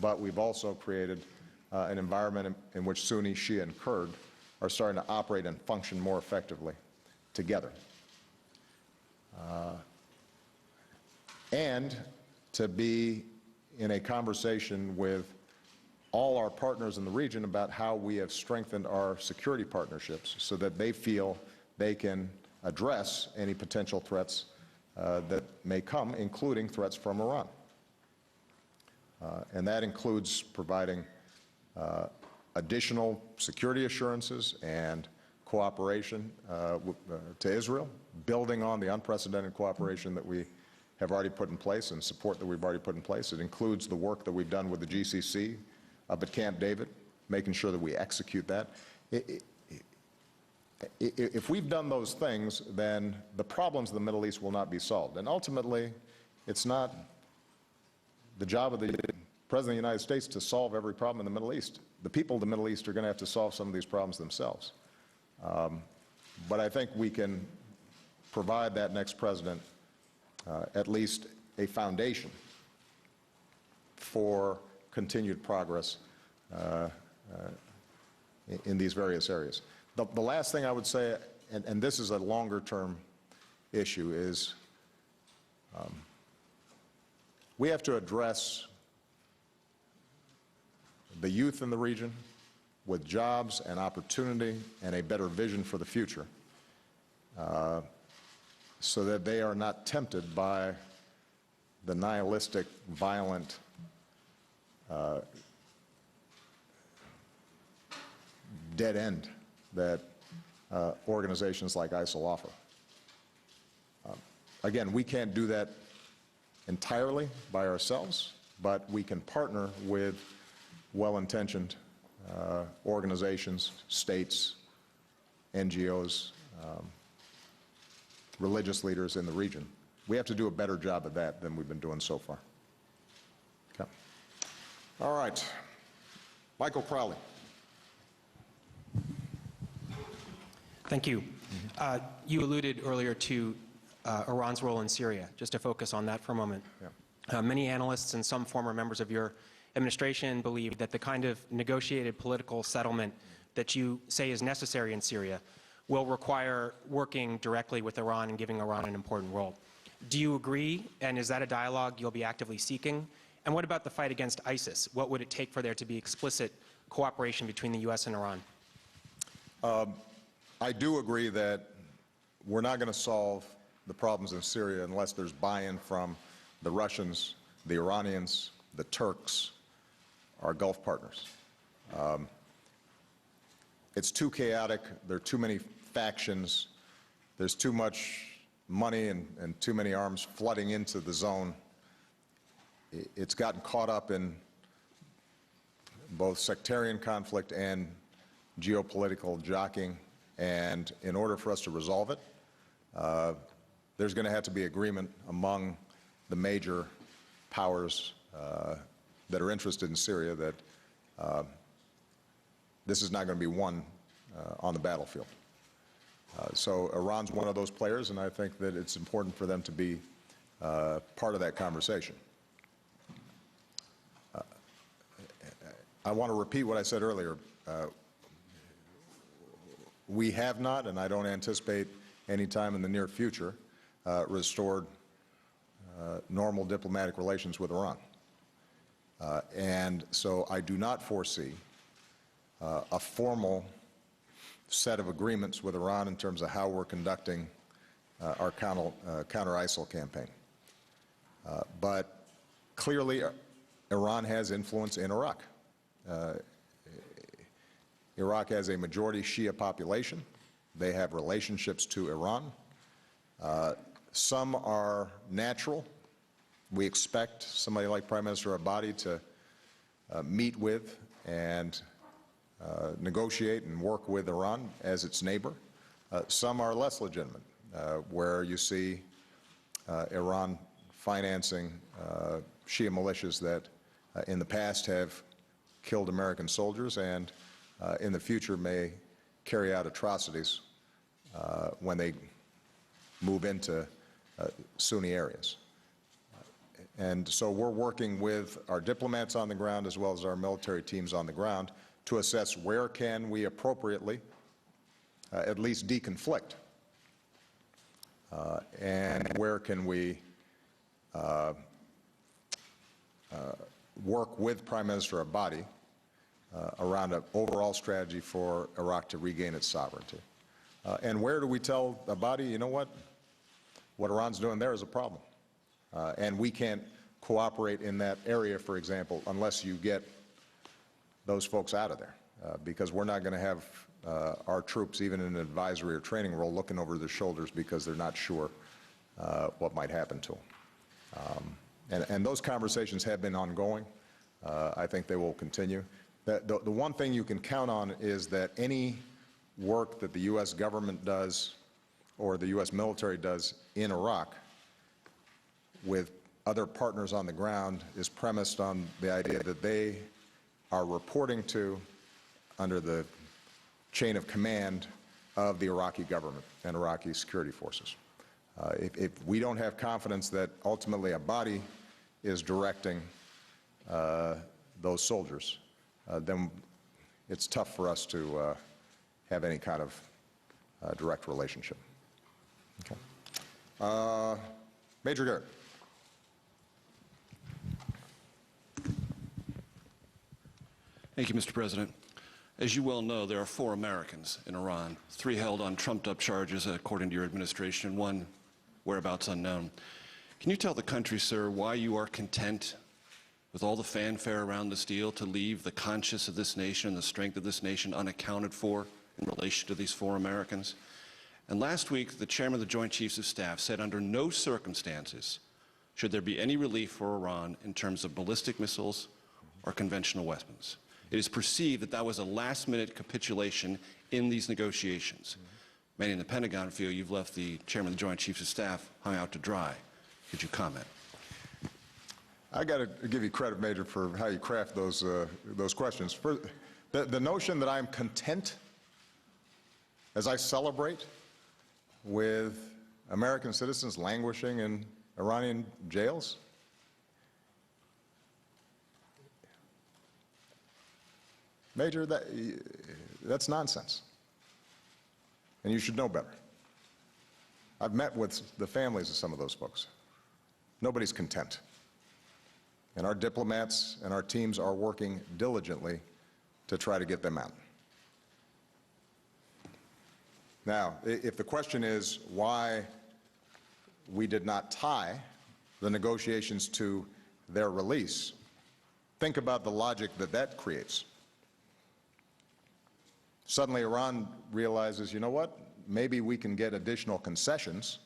but we've also created an environment in which Sunni, Shia, and Kurd are starting to operate and function more effectively together. And to be in a conversation with all our partners in the region about how we have strengthened our security partnerships so that they feel they can address any potential threats that may come, including threats from Iran. And that includes providing additional security assurances and cooperation to Israel, building on the unprecedented cooperation that we have already put in place and support that we've already put in place. It includes the work that we've done with the GCC up at Camp David, making sure that we execute that. If we've done those things, then the problems of the Middle East will not be solved. And ultimately, it's not the job of the President of the United States to solve every problem in the Middle East. The people of the Middle East are going to have to solve some of these problems themselves. But I think we can provide that next president at least a foundation for continued progress in these various areas. The last thing I would say, and this is a longer-term issue, is we have to address the youth in the region with jobs and opportunity and a better vision for the future, so that they are not tempted by the nihilistic, violent, dead end that organizations like ISIL offer. Again, we can't do that entirely by ourselves, but we can partner with well-intentioned organizations, states, NGOs, religious leaders in the region. We have to do a better job of that than we've been doing so far. Okay. All right. Michael Crowley. Thank you. You alluded earlier to Iran's role in Syria. Just to focus on that for a moment. Yeah. Many analysts and some former members of your administration believe that the kind of negotiated political settlement that you say is necessary in Syria will require working directly with Iran and giving Iran an important role. Do you agree, and is that a dialogue you'll be actively seeking? And what about the fight against ISIS? What would it take for there to be explicit cooperation between the U.S. and Iran? I do agree that we're not going to solve the problems in Syria unless there's buy-in from the Russians, the Iranians, the Turks, our Gulf partners. It's too chaotic. There are too many factions. There's too much money and too many arms flooding into the zone. It's gotten caught up in both sectarian conflict and geopolitical jockeying. And in order for us to resolve it, there's going to have to be agreement among the major powers that are interested in Syria that this is not going to be won on the battlefield. So Iran's one of those players, and I think that it's important for them to be part of that conversation. I want to repeat what I said earlier. We have not, and I don't anticipate any time in the near future, restored normal diplomatic relations with Iran. And so I do not foresee a formal set of agreements with Iran in terms of how we're conducting our counter-ISIL campaign. But clearly, Iran has influence in Iraq. Iraq has a majority Shia population. They have relationships to Iran. Some are natural. We expect somebody like Prime Minister Abadi to meet with and negotiate and work with Iran as its neighbor. Some are less legitimate, where you see Iran financing Shia militias that in the past have killed American soldiers and in the future may carry out atrocities when they move into Sunni areas. And so we're working with our diplomats on the ground as well as our military teams on the ground to assess where can we appropriately at least deconflict and where can we work with Prime Minister Abadi around an overall strategy for Iraq to regain its sovereignty. And where do we tell Abadi, you know what Iran's doing there is a problem. And we can't cooperate in that area, for example, unless you get those folks out of there, because we're not going to have our troops, even in an advisory or training role, looking over their shoulders because they're not sure what might happen to them. And those conversations have been ongoing. I think they will continue. The one thing you can count on is that any work that the U.S. government does or the U.S. military does in Iraq with other partners on the ground is premised on the idea that they are reporting to under the chain of command of the Iraqi government and Iraqi security forces. If we don't have confidence that ultimately a body is directing those soldiers, then it's tough for us to have any kind of direct relationship. Okay. Major Garrett. Thank you, Mr. President. As you well know, there are 4 Americans in Iran, 3 held on trumped-up charges, according to your administration, and 1 whereabouts unknown. Can you tell the country, sir, why you are content with all the fanfare around this deal to leave the conscience of this nation and the strength of this nation unaccounted for in relation to these 4 Americans? And last week, the chairman of the Joint Chiefs of Staff said under no circumstances should there be any relief for Iran in terms of ballistic missiles or conventional weapons. It is perceived that that was a last-minute capitulation in these negotiations. Many in the Pentagon feel you've left the chairman of the Joint Chiefs of Staff hung out to dry. Could you comment? I got to give you credit, Major, for how you craft those questions. For the notion that I'm content as I celebrate with American citizens languishing in Iranian jails, Major, that's nonsense. And you should know better. I've met with the families of some of those folks. Nobody's content. And our diplomats and our teams are working diligently to try to get them out. Now, if the question is why we did not tie the negotiations to their release, think about the logic that that creates. Suddenly Iran realizes, you know what, maybe we can get additional concessions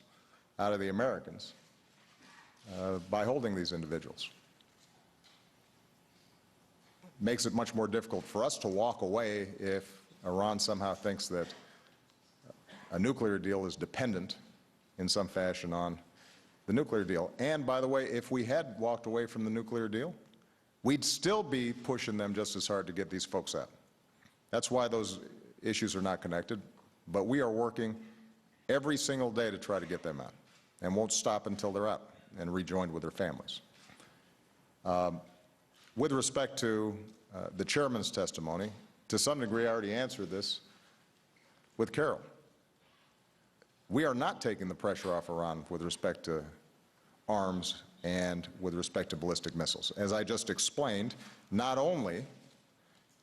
out of the Americans by holding these individuals. Makes it much more difficult for us to walk away if Iran somehow thinks that a nuclear deal is dependent in some fashion on the nuclear deal. And by the way, if we had walked away from the nuclear deal, we'd still be pushing them just as hard to get these folks out. That's why those issues are not connected, but we are working every single day to try to get them out and won't stop until they're out and rejoined with their families. With respect to the chairman's testimony, to some degree I already answered this with Carol. We are not taking the pressure off Iran with respect to arms and with respect to ballistic missiles. As I just explained, not only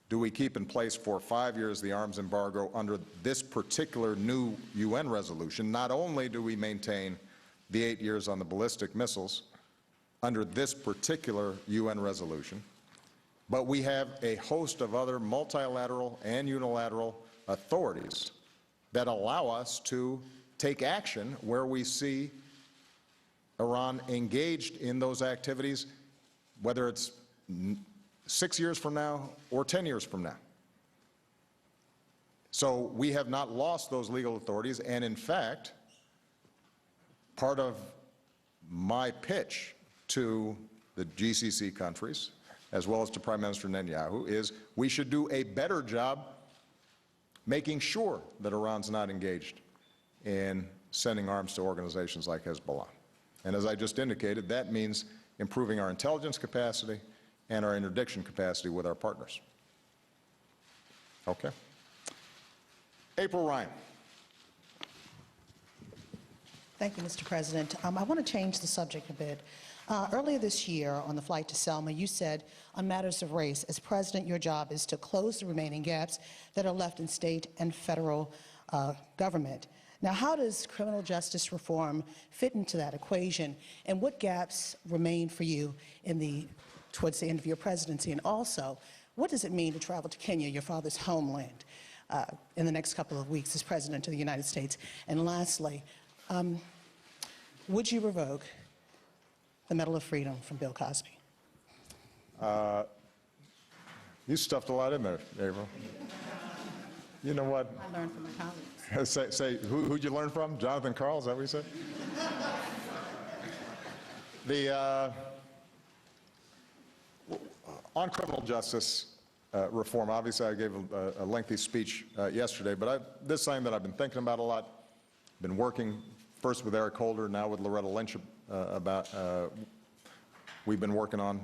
do we keep in place for 5 years the arms embargo under this particular new UN resolution, not only do we maintain the 8 years on the ballistic missiles under this particular UN resolution, but we have a host of other multilateral and unilateral authorities that allow us to take action where we see Iran engaged in those activities, whether it's 6 years from now or 10 years from now. So we have not lost those legal authorities, and in fact, part of my pitch to the GCC countries, as well as to Prime Minister Netanyahu, is we should do a better job making sure that Iran's not engaged in sending arms to organizations like Hezbollah. And as I just indicated, that means improving our intelligence capacity and our interdiction capacity with our partners. Okay. April Ryan. Thank you, Mr. President. I want to change the subject a bit. Earlier this year, on the flight to Selma, you said, on matters of race, as president, your job is to close the remaining gaps that are left in state and federal government. Now, how does criminal justice reform fit into that equation, and what gaps remain for you towards the end of your presidency? And also, what does it mean to travel to Kenya, your father's homeland, in the next couple of weeks as President of the United States? And lastly, would you revoke the Medal of Freedom from Bill Cosby? You stuffed a lot in there, April. You know what? I learned from my colleagues. Say who'd you learn from? Jonathan Karl, is that what you said? On criminal justice reform, obviously I gave a lengthy speech yesterday, but this is something that I've been thinking about a lot, been working first with Eric Holder, now with Loretta Lynch, we've been working on,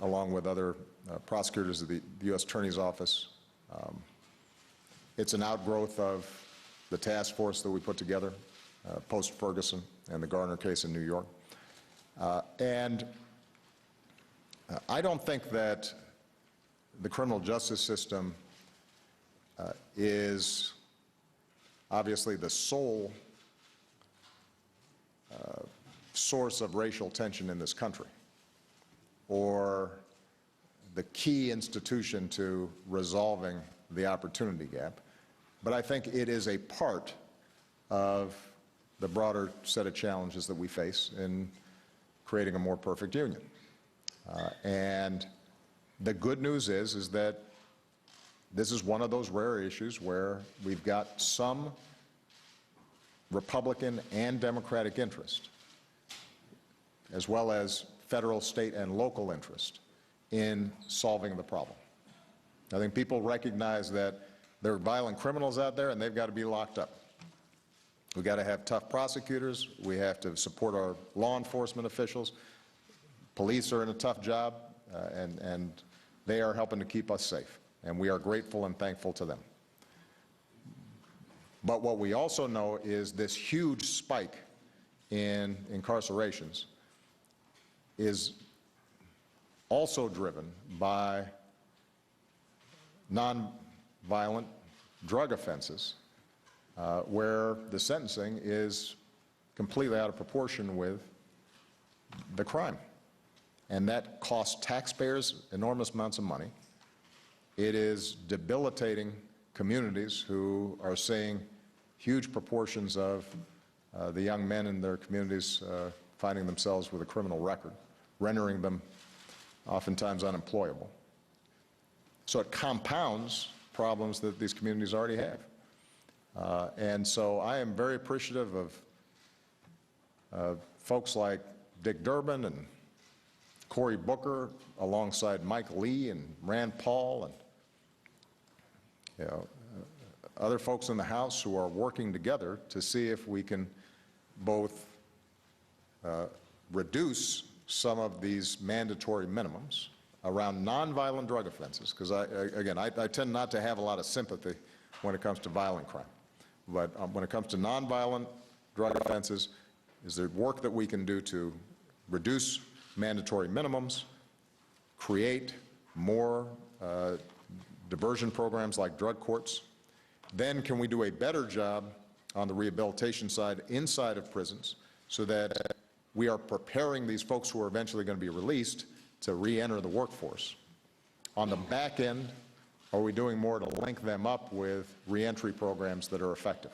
along with other prosecutors of the U.S. Attorney's Office. It's an outgrowth of the task force that we put together post-Ferguson and the Garner case in New York. And I don't think that the criminal justice system is obviously the sole source of racial tension in this country, or the key institution to resolving the opportunity gap. But I think it is a part of the broader set of challenges that we face in creating a more perfect union. And the good news is that this is one of those rare issues where we've got some Republican and Democratic interest, as well as federal, state, and local interest in solving the problem. I think people recognize that there are violent criminals out there and they've got to be locked up. We've got to have tough prosecutors. We have to support our law enforcement officials. Police are in a tough job, and they are helping to keep us safe, and we are grateful and thankful to them. But what we also know is this huge spike in incarcerations is also driven by nonviolent drug offenses, where the sentencing is completely out of proportion with the crime. And that costs taxpayers enormous amounts of money. It is debilitating communities who are seeing huge proportions of the young men in their communities finding themselves with a criminal record, rendering them oftentimes unemployable. So it compounds problems that these communities already have. And so I am very appreciative of folks like Dick Durbin and Cory Booker, alongside Mike Lee and Rand Paul and other folks in the House who are working together to see if we can both reduce some of these mandatory minimums around nonviolent drug offenses, because I tend not to have a lot of sympathy when it comes to violent crime. But when it comes to nonviolent drug offenses, is there work that we can do to reduce mandatory minimums, create more diversion programs like drug courts? Then can we do a better job on the rehabilitation side inside of prisons so that we are preparing these folks who are eventually going to be released to re-enter the workforce? On the back end, are we doing more to link them up with re-entry programs that are effective?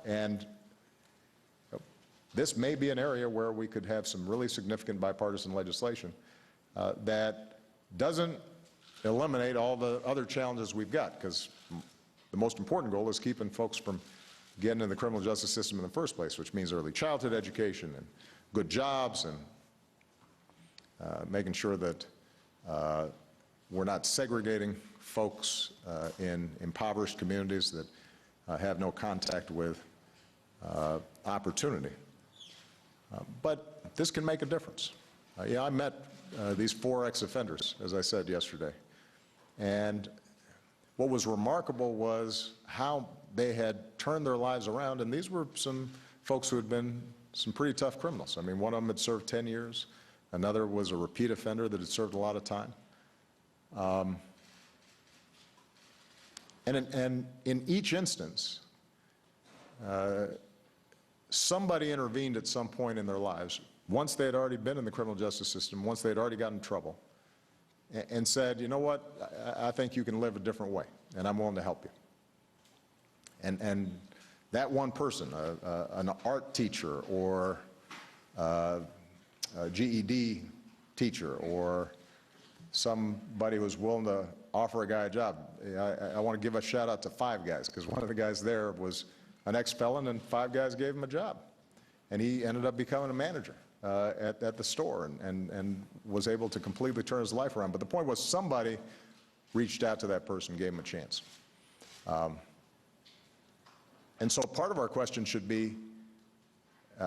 And this may be an area where we could have some really significant bipartisan legislation that doesn't eliminate all the other challenges we've got, because the most important goal is keeping folks from getting in the criminal justice system in the first place, which means early childhood education and good jobs, and making sure that we're not segregating folks in impoverished communities that have no contact with opportunity. But this can make a difference. I met these 4 ex-offenders, as I said yesterday, and what was remarkable was how they had turned their lives around, and these were some folks who had been some pretty tough criminals. I mean, one of them had served 10 years, another was a repeat offender that had served a lot of time. And in each instance, somebody intervened at some point in their lives, once they had already been in the criminal justice system, once they had already gotten in trouble, and said, you know what, I think you can live a different way, and I'm willing to help you. And that one person, an art teacher or a GED teacher or somebody who was willing to offer a guy a job. I want to give a shout out to Five Guys, because one of the guys there was an ex-felon, and Five Guys gave him a job. And he ended up becoming a manager at the store and was able to completely turn his life around. But the point was, somebody reached out to that person, gave him a chance. And so part of our question should be,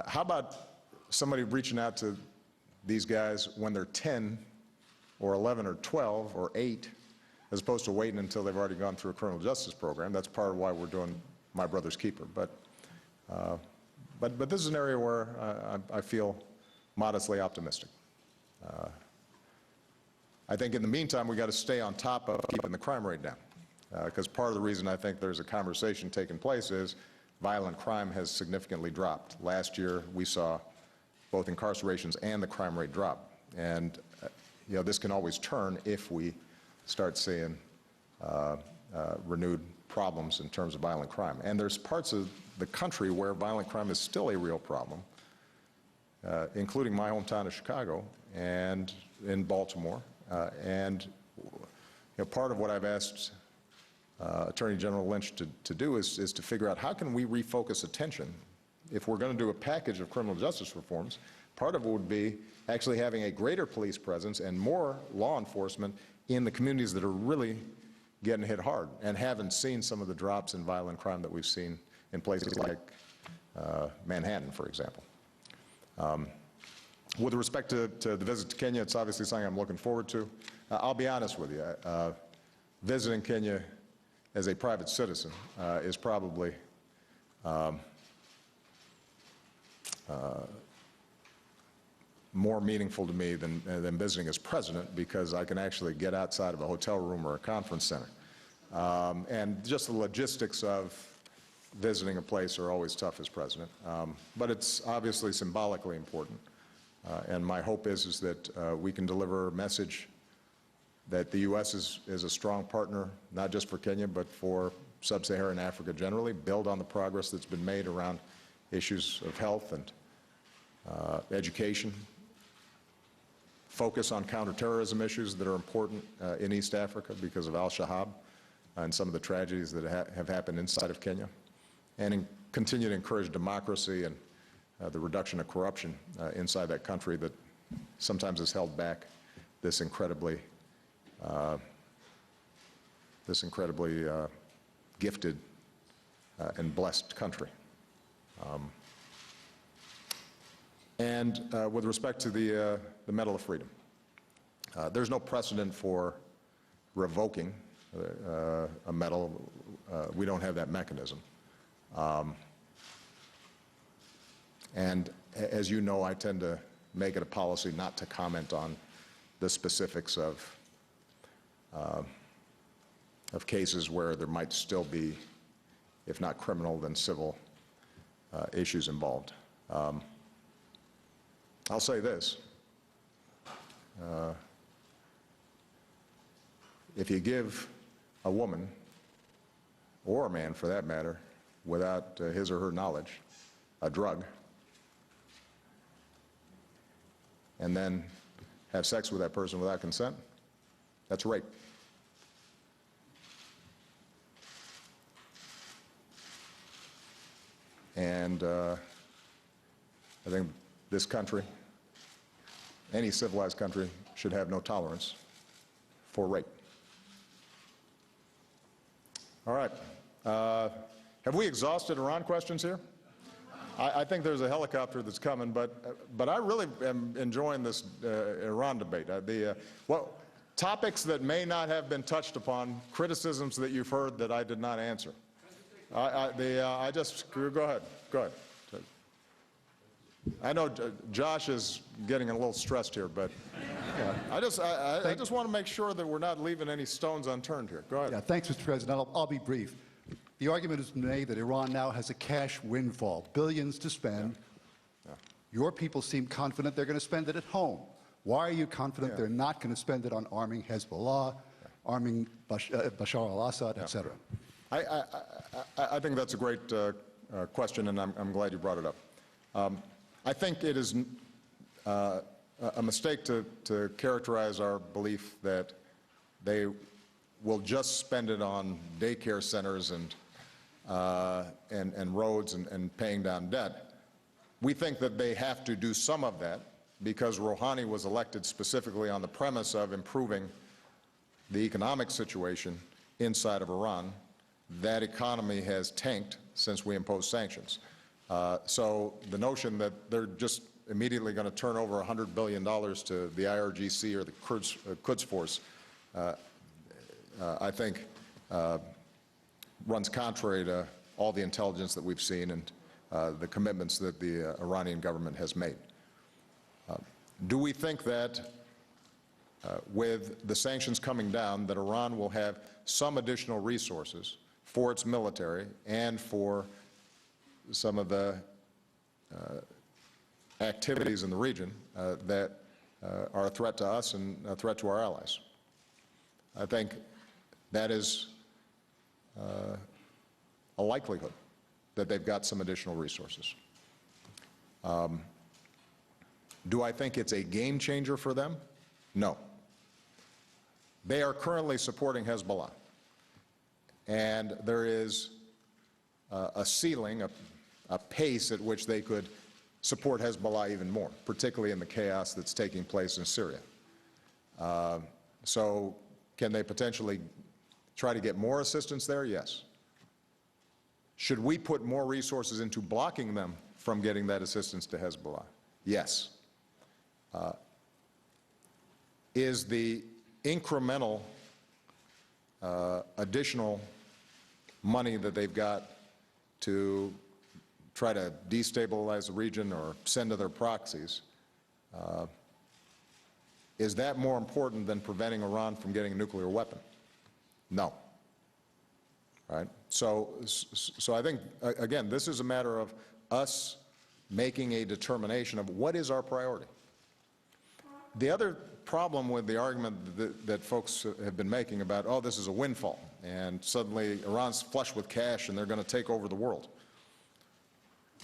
how about somebody reaching out to these guys when they're 10 or 11 or 12 or 8, as opposed to waiting until they've already gone through a criminal justice program. That's part of why we're doing My Brother's Keeper. But this is an area where I feel modestly optimistic. I think in the meantime, we got to stay on top of keeping the crime rate down. Because part of the reason I think there's a conversation taking place is violent crime has significantly dropped. Last year, we saw both incarcerations and the crime rate drop. And you know, this can always turn if we start seeing renewed problems in terms of violent crime. And there's parts of the country where violent crime is still a real problem, including my hometown of Chicago and in Baltimore. And you know, part of what I've asked Attorney General Lynch to do is to figure out how can we refocus attention. If we're going to do a package of criminal justice reforms, part of it would be actually having a greater police presence and more law enforcement in the communities that are really getting hit hard and haven't seen some of the drops in violent crime that we've seen in places like Manhattan, for example. With respect to the visit to Kenya, it's obviously something I'm looking forward to. I'll be honest with you. Visiting Kenya as a private citizen is probably more meaningful to me than visiting as president, because I can actually get outside of a hotel room or a conference center. And just the logistics of visiting a place are always tough as president. But it's obviously symbolically important. And my hope is that we can deliver a message that the U.S. is a strong partner, not just for Kenya, but for sub-Saharan Africa generally, build on the progress that's been made around issues of health and education, focus on counterterrorism issues that are important in East Africa because of al-Shabaab and some of the tragedies that have happened inside of Kenya, and continue to encourage democracy and the reduction of corruption inside that country that sometimes has held back this incredibly gifted and blessed country. And with respect to the Medal of Freedom, there's no precedent for revoking a medal. We don't have that mechanism. And as you know, I tend to make it a policy not to comment on the specifics of cases where there might still be, if not criminal, then civil issues involved. I'll say this. If you give a woman, or a man for that matter, without his or her knowledge, a drug, and then have sex with that person without consent, that's rape. And I think this country, any civilized country, should have no tolerance for rape. All right. Have we exhausted Iran questions here? I think there's a helicopter that's coming, but I really am enjoying this Iran debate. Topics that may not have been touched upon, criticisms that you've heard that I did not answer. Go ahead. I know Josh is getting a little stressed here, but I just want to make sure that we're not leaving any stones unturned here. Go ahead. Yeah, thanks, Mr. President. I'll be brief. The argument is made that Iran now has a cash windfall, billions to spend. Yeah. Your people seem confident they're going to spend it at home. Why are you confident they're not going to spend it on arming Hezbollah, arming Bashar al-Assad, et cetera? I think that's a great question, and I'm glad you brought it up. I think it is a mistake to characterize our belief that they will just spend it on daycare centers and roads and paying down debt. We think that they have to do some of that because Rouhani was elected specifically on the premise of improving the economic situation inside of Iran that economy has tanked since we imposed sanctions. So the notion that they're just immediately going to turn over $100 billion to the IRGC or the Quds Force, I think runs contrary to all the intelligence that we've seen and the commitments that the Iranian government has made. Do we think that with the sanctions coming down, that Iran will have some additional resources for its military and for some of the activities in the region that are a threat to us and a threat to our allies? I think that is a likelihood that they've got some additional resources. Do I think it's a game changer for them? No. They are currently supporting Hezbollah, and there is a ceiling, a pace at which they could support Hezbollah even more, particularly in the chaos that's taking place in Syria. So can they potentially try to get more assistance there? Yes. Should we put more resources into blocking them from getting that assistance to Hezbollah? Yes. Is the incremental additional money that they've got to try to destabilize the region or send to their proxies, is that more important than preventing Iran from getting a nuclear weapon? No. Right? So I think, again, this is a matter of us making a determination of what is our priority. The other problem with the argument that folks have been making about, oh, this is a windfall, and suddenly Iran's flush with cash and they're going to take over the world.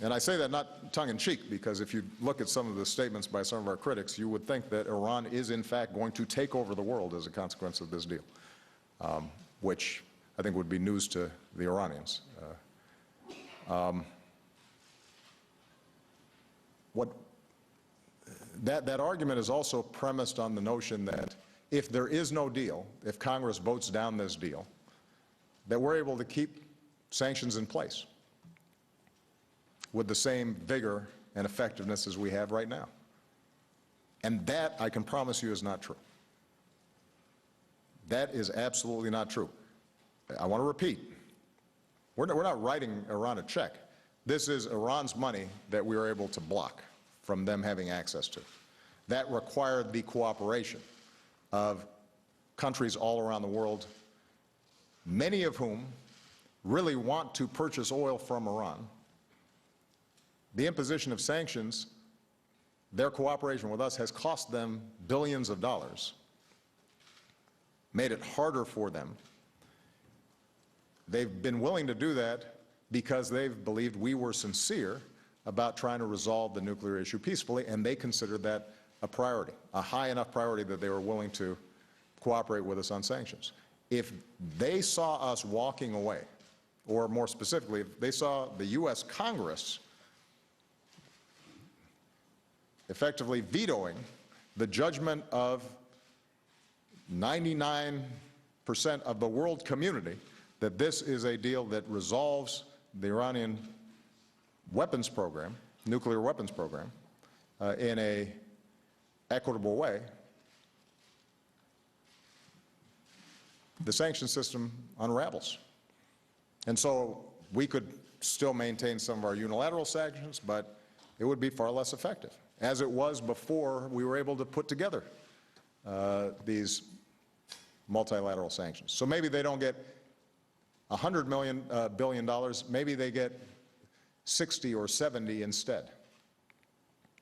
And I say that not tongue-in-cheek, because if you look at some of the statements by some of our critics, you would think that Iran is in fact going to take over the world as a consequence of this deal, which I think would be news to the Iranians. That argument is also premised on the notion that if there is no deal, if Congress votes down this deal, that we're able to keep sanctions in place with the same vigor and effectiveness as we have right now. And that, I can promise you, is not true. That is absolutely not true. I want to repeat, we're not writing Iran a check. This is Iran's money that we were able to block from them having access to. That required the cooperation of countries all around the world, many of whom really want to purchase oil from Iran. The imposition of sanctions, their cooperation with us has cost them billions of dollars, made it harder for them. They've been willing to do that because they've believed we were sincere about trying to resolve the nuclear issue peacefully, and they considered that a priority, a high enough priority that they were willing to cooperate with us on sanctions. If they saw us walking away, or more specifically, if they saw the U.S. Congress effectively vetoing the judgment of 99% of the world community that this is a deal that resolves the Iranian weapons program, nuclear weapons program, in a equitable way, the sanction system unravels. And so we could still maintain some of our unilateral sanctions, but it would be far less effective, as it was before we were able to put together these multilateral sanctions. So maybe they don't get $100 billion, maybe they get 60 or 70 instead.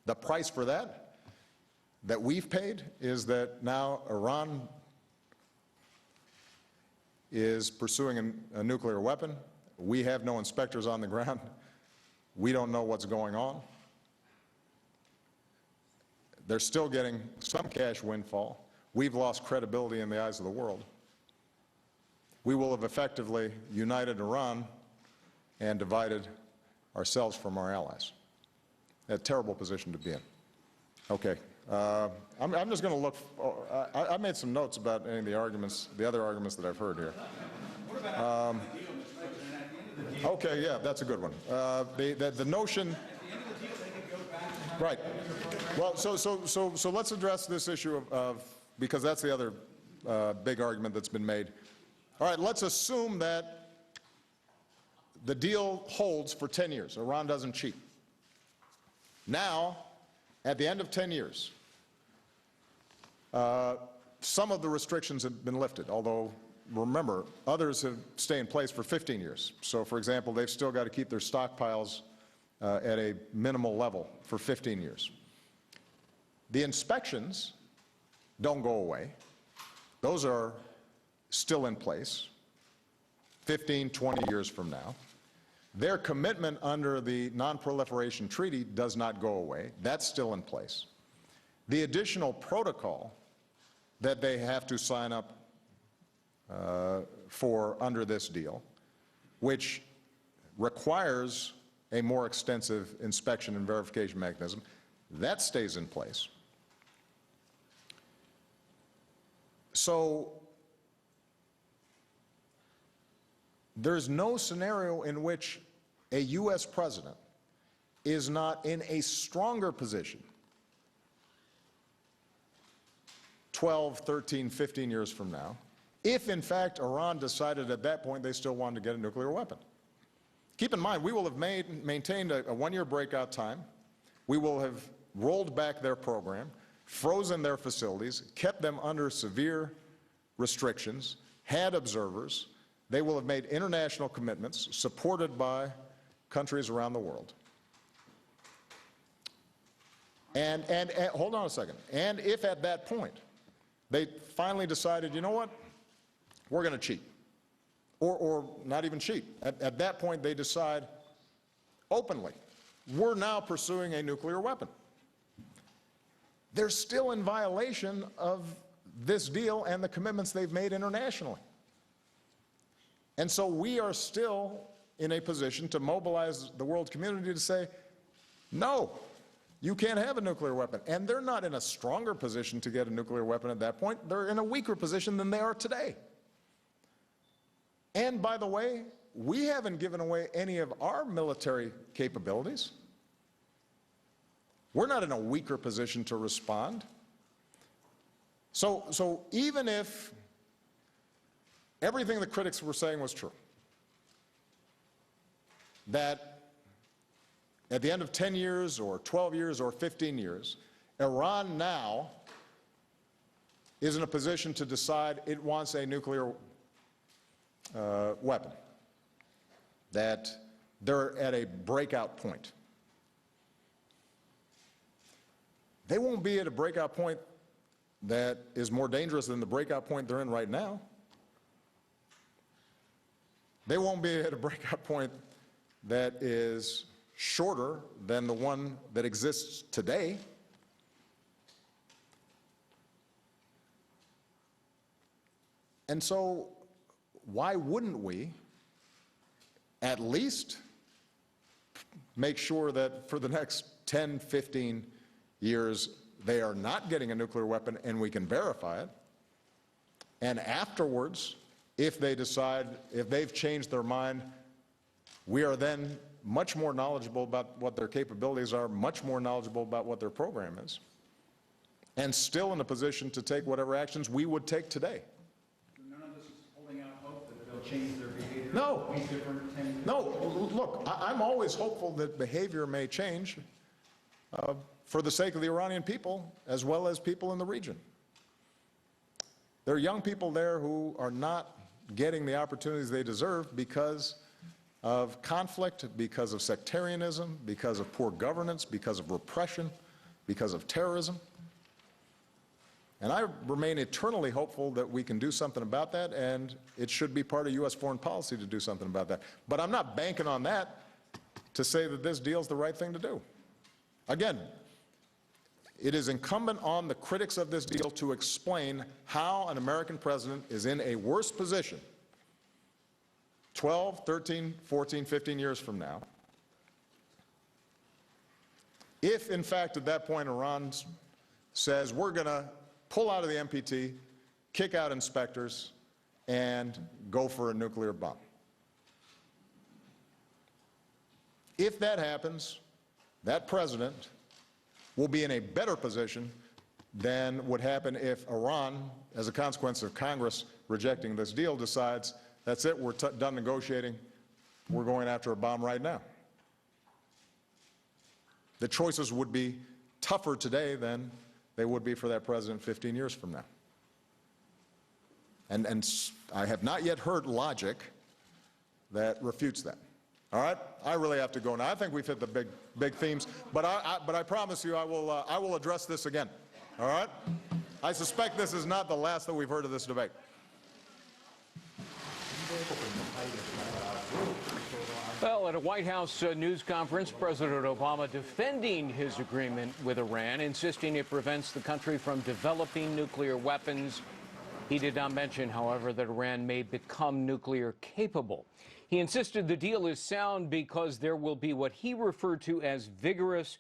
The price for that we've paid is that now Iran is pursuing a nuclear weapon. We have no inspectors on the ground. We don't know what's going on. They're still getting some cash windfall. We've lost credibility in the eyes of the world. We will have effectively united Iran and divided ourselves from our allies. A terrible position to be in. Okay. I'm just going to look. I made some notes about any of the arguments, the other arguments that I've heard here. What about the deal, Mr. Okay, yeah, that's a good one. The notion. Right. Well, so let's address this issue of because that's the other big argument that's been made. All right, let's assume that the deal holds for 10 years. Iran doesn't cheat. Now, at the end of 10 years, some of the restrictions have been lifted, although, remember, others have stayed in place for 15 years. So, for example, they've still got to keep their stockpiles at a minimal level for 15 years. The inspections don't go away. Those are still in place 15, 20 years from now. Their commitment under the Non-Proliferation Treaty does not go away. That's still in place. The additional protocol that they have to sign up for under this deal, which requires a more extensive inspection and verification mechanism, that stays in place. So there's no scenario in which a U.S. president is not in a stronger position 12, 13, 15 years from now, if in fact Iran decided at that point they still wanted to get a nuclear weapon. Keep in mind, we will have maintained a one-year breakout time. We will have rolled back their program, frozen their facilities, kept them under severe restrictions, had observers. They will have made international commitments supported by countries around the world. And hold on a second. And if at that point they finally decided, you know what, we're going to cheat, or not even cheat. At that point they decide openly, we're now pursuing a nuclear weapon. They're still in violation of this deal and the commitments they've made internationally. And so we are still in a position to mobilize the world community to say, no, you can't have a nuclear weapon. And they're not in a stronger position to get a nuclear weapon at that point. They're in a weaker position than they are today. And by the way, we haven't given away any of our military capabilities. We're not in a weaker position to respond. So even if everything the critics were saying was true, that at the end of 10 years or 12 years or 15 years, Iran now is in a position to decide it wants a nuclear weapon, that they're at a breakout point. They won't be at a breakout point that is more dangerous than the breakout point they're in right now. They won't be at a breakout point that is shorter than the one that exists today. And so why wouldn't we at least make sure that for the next 10, 15 years they are not getting a nuclear weapon and we can verify it, and afterwards, if they decide, if they've changed their mind, we are then much more knowledgeable about what their capabilities are, much more knowledgeable about what their program is, and still in a position to take whatever actions we would take today. None of this is holding out hope that they'll change their behavior? No. No, look, I'm always hopeful that behavior may change for the sake of the Iranian people as well as people in the region. There are young people there who are not getting the opportunities they deserve because of conflict, because of sectarianism, because of poor governance, because of repression, because of terrorism. And I remain eternally hopeful that we can do something about that, and it should be part of U.S. foreign policy to do something about that. But I'm not banking on that to say that this deal is the right thing to do. Again, it is incumbent on the critics of this deal to explain how an American president is in a worse position 12, 13, 14, 15 years from now, if in fact at that point Iran says we're going to pull out of the NPT, kick out inspectors, and go for a nuclear bomb. If that happens, that president will be in a better position than would happen if Iran, as a consequence of Congress rejecting this deal, decides, that's it, we're done negotiating, we're going after a bomb right now. The choices would be tougher today than they would be for that president 15 years from now. And I have not yet heard logic that refutes that. All right, I really have to go now. I think we've hit the big themes, but I promise you I will address this again. All right? I suspect this is not the last that we've heard of this debate. Well, at a White House news conference, President Obama defending his agreement with Iran, insisting it prevents the country from developing nuclear weapons. He did not mention, however, that Iran may become nuclear capable. He insisted the deal is sound because there will be what he referred to as vigorous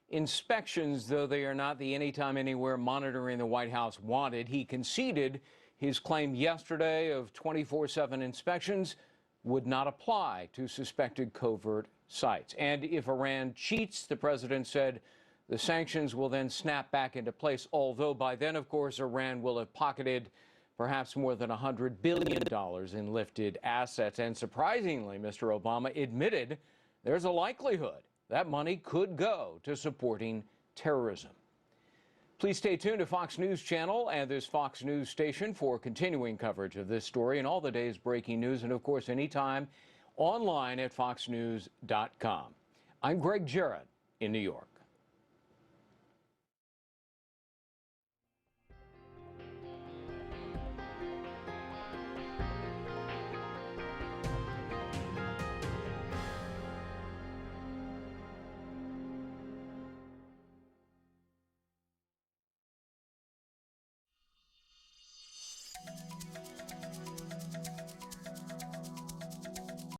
inspections, though they are not the anytime, anywhere monitoring the White House wanted. He conceded his claim yesterday of 24/7 inspections would not apply to suspected covert sites. And if Iran cheats, the president said, the sanctions will then snap back into place, although by then, of course, Iran will have pocketed perhaps more than $100 billion in lifted assets. And surprisingly, Mr. Obama admitted there's a likelihood that money could go to supporting terrorism. Please stay tuned to Fox News Channel and this Fox News station for continuing coverage of this story and all the day's breaking news, and of course anytime online at foxnews.com. I'm Greg Jarrett in New York.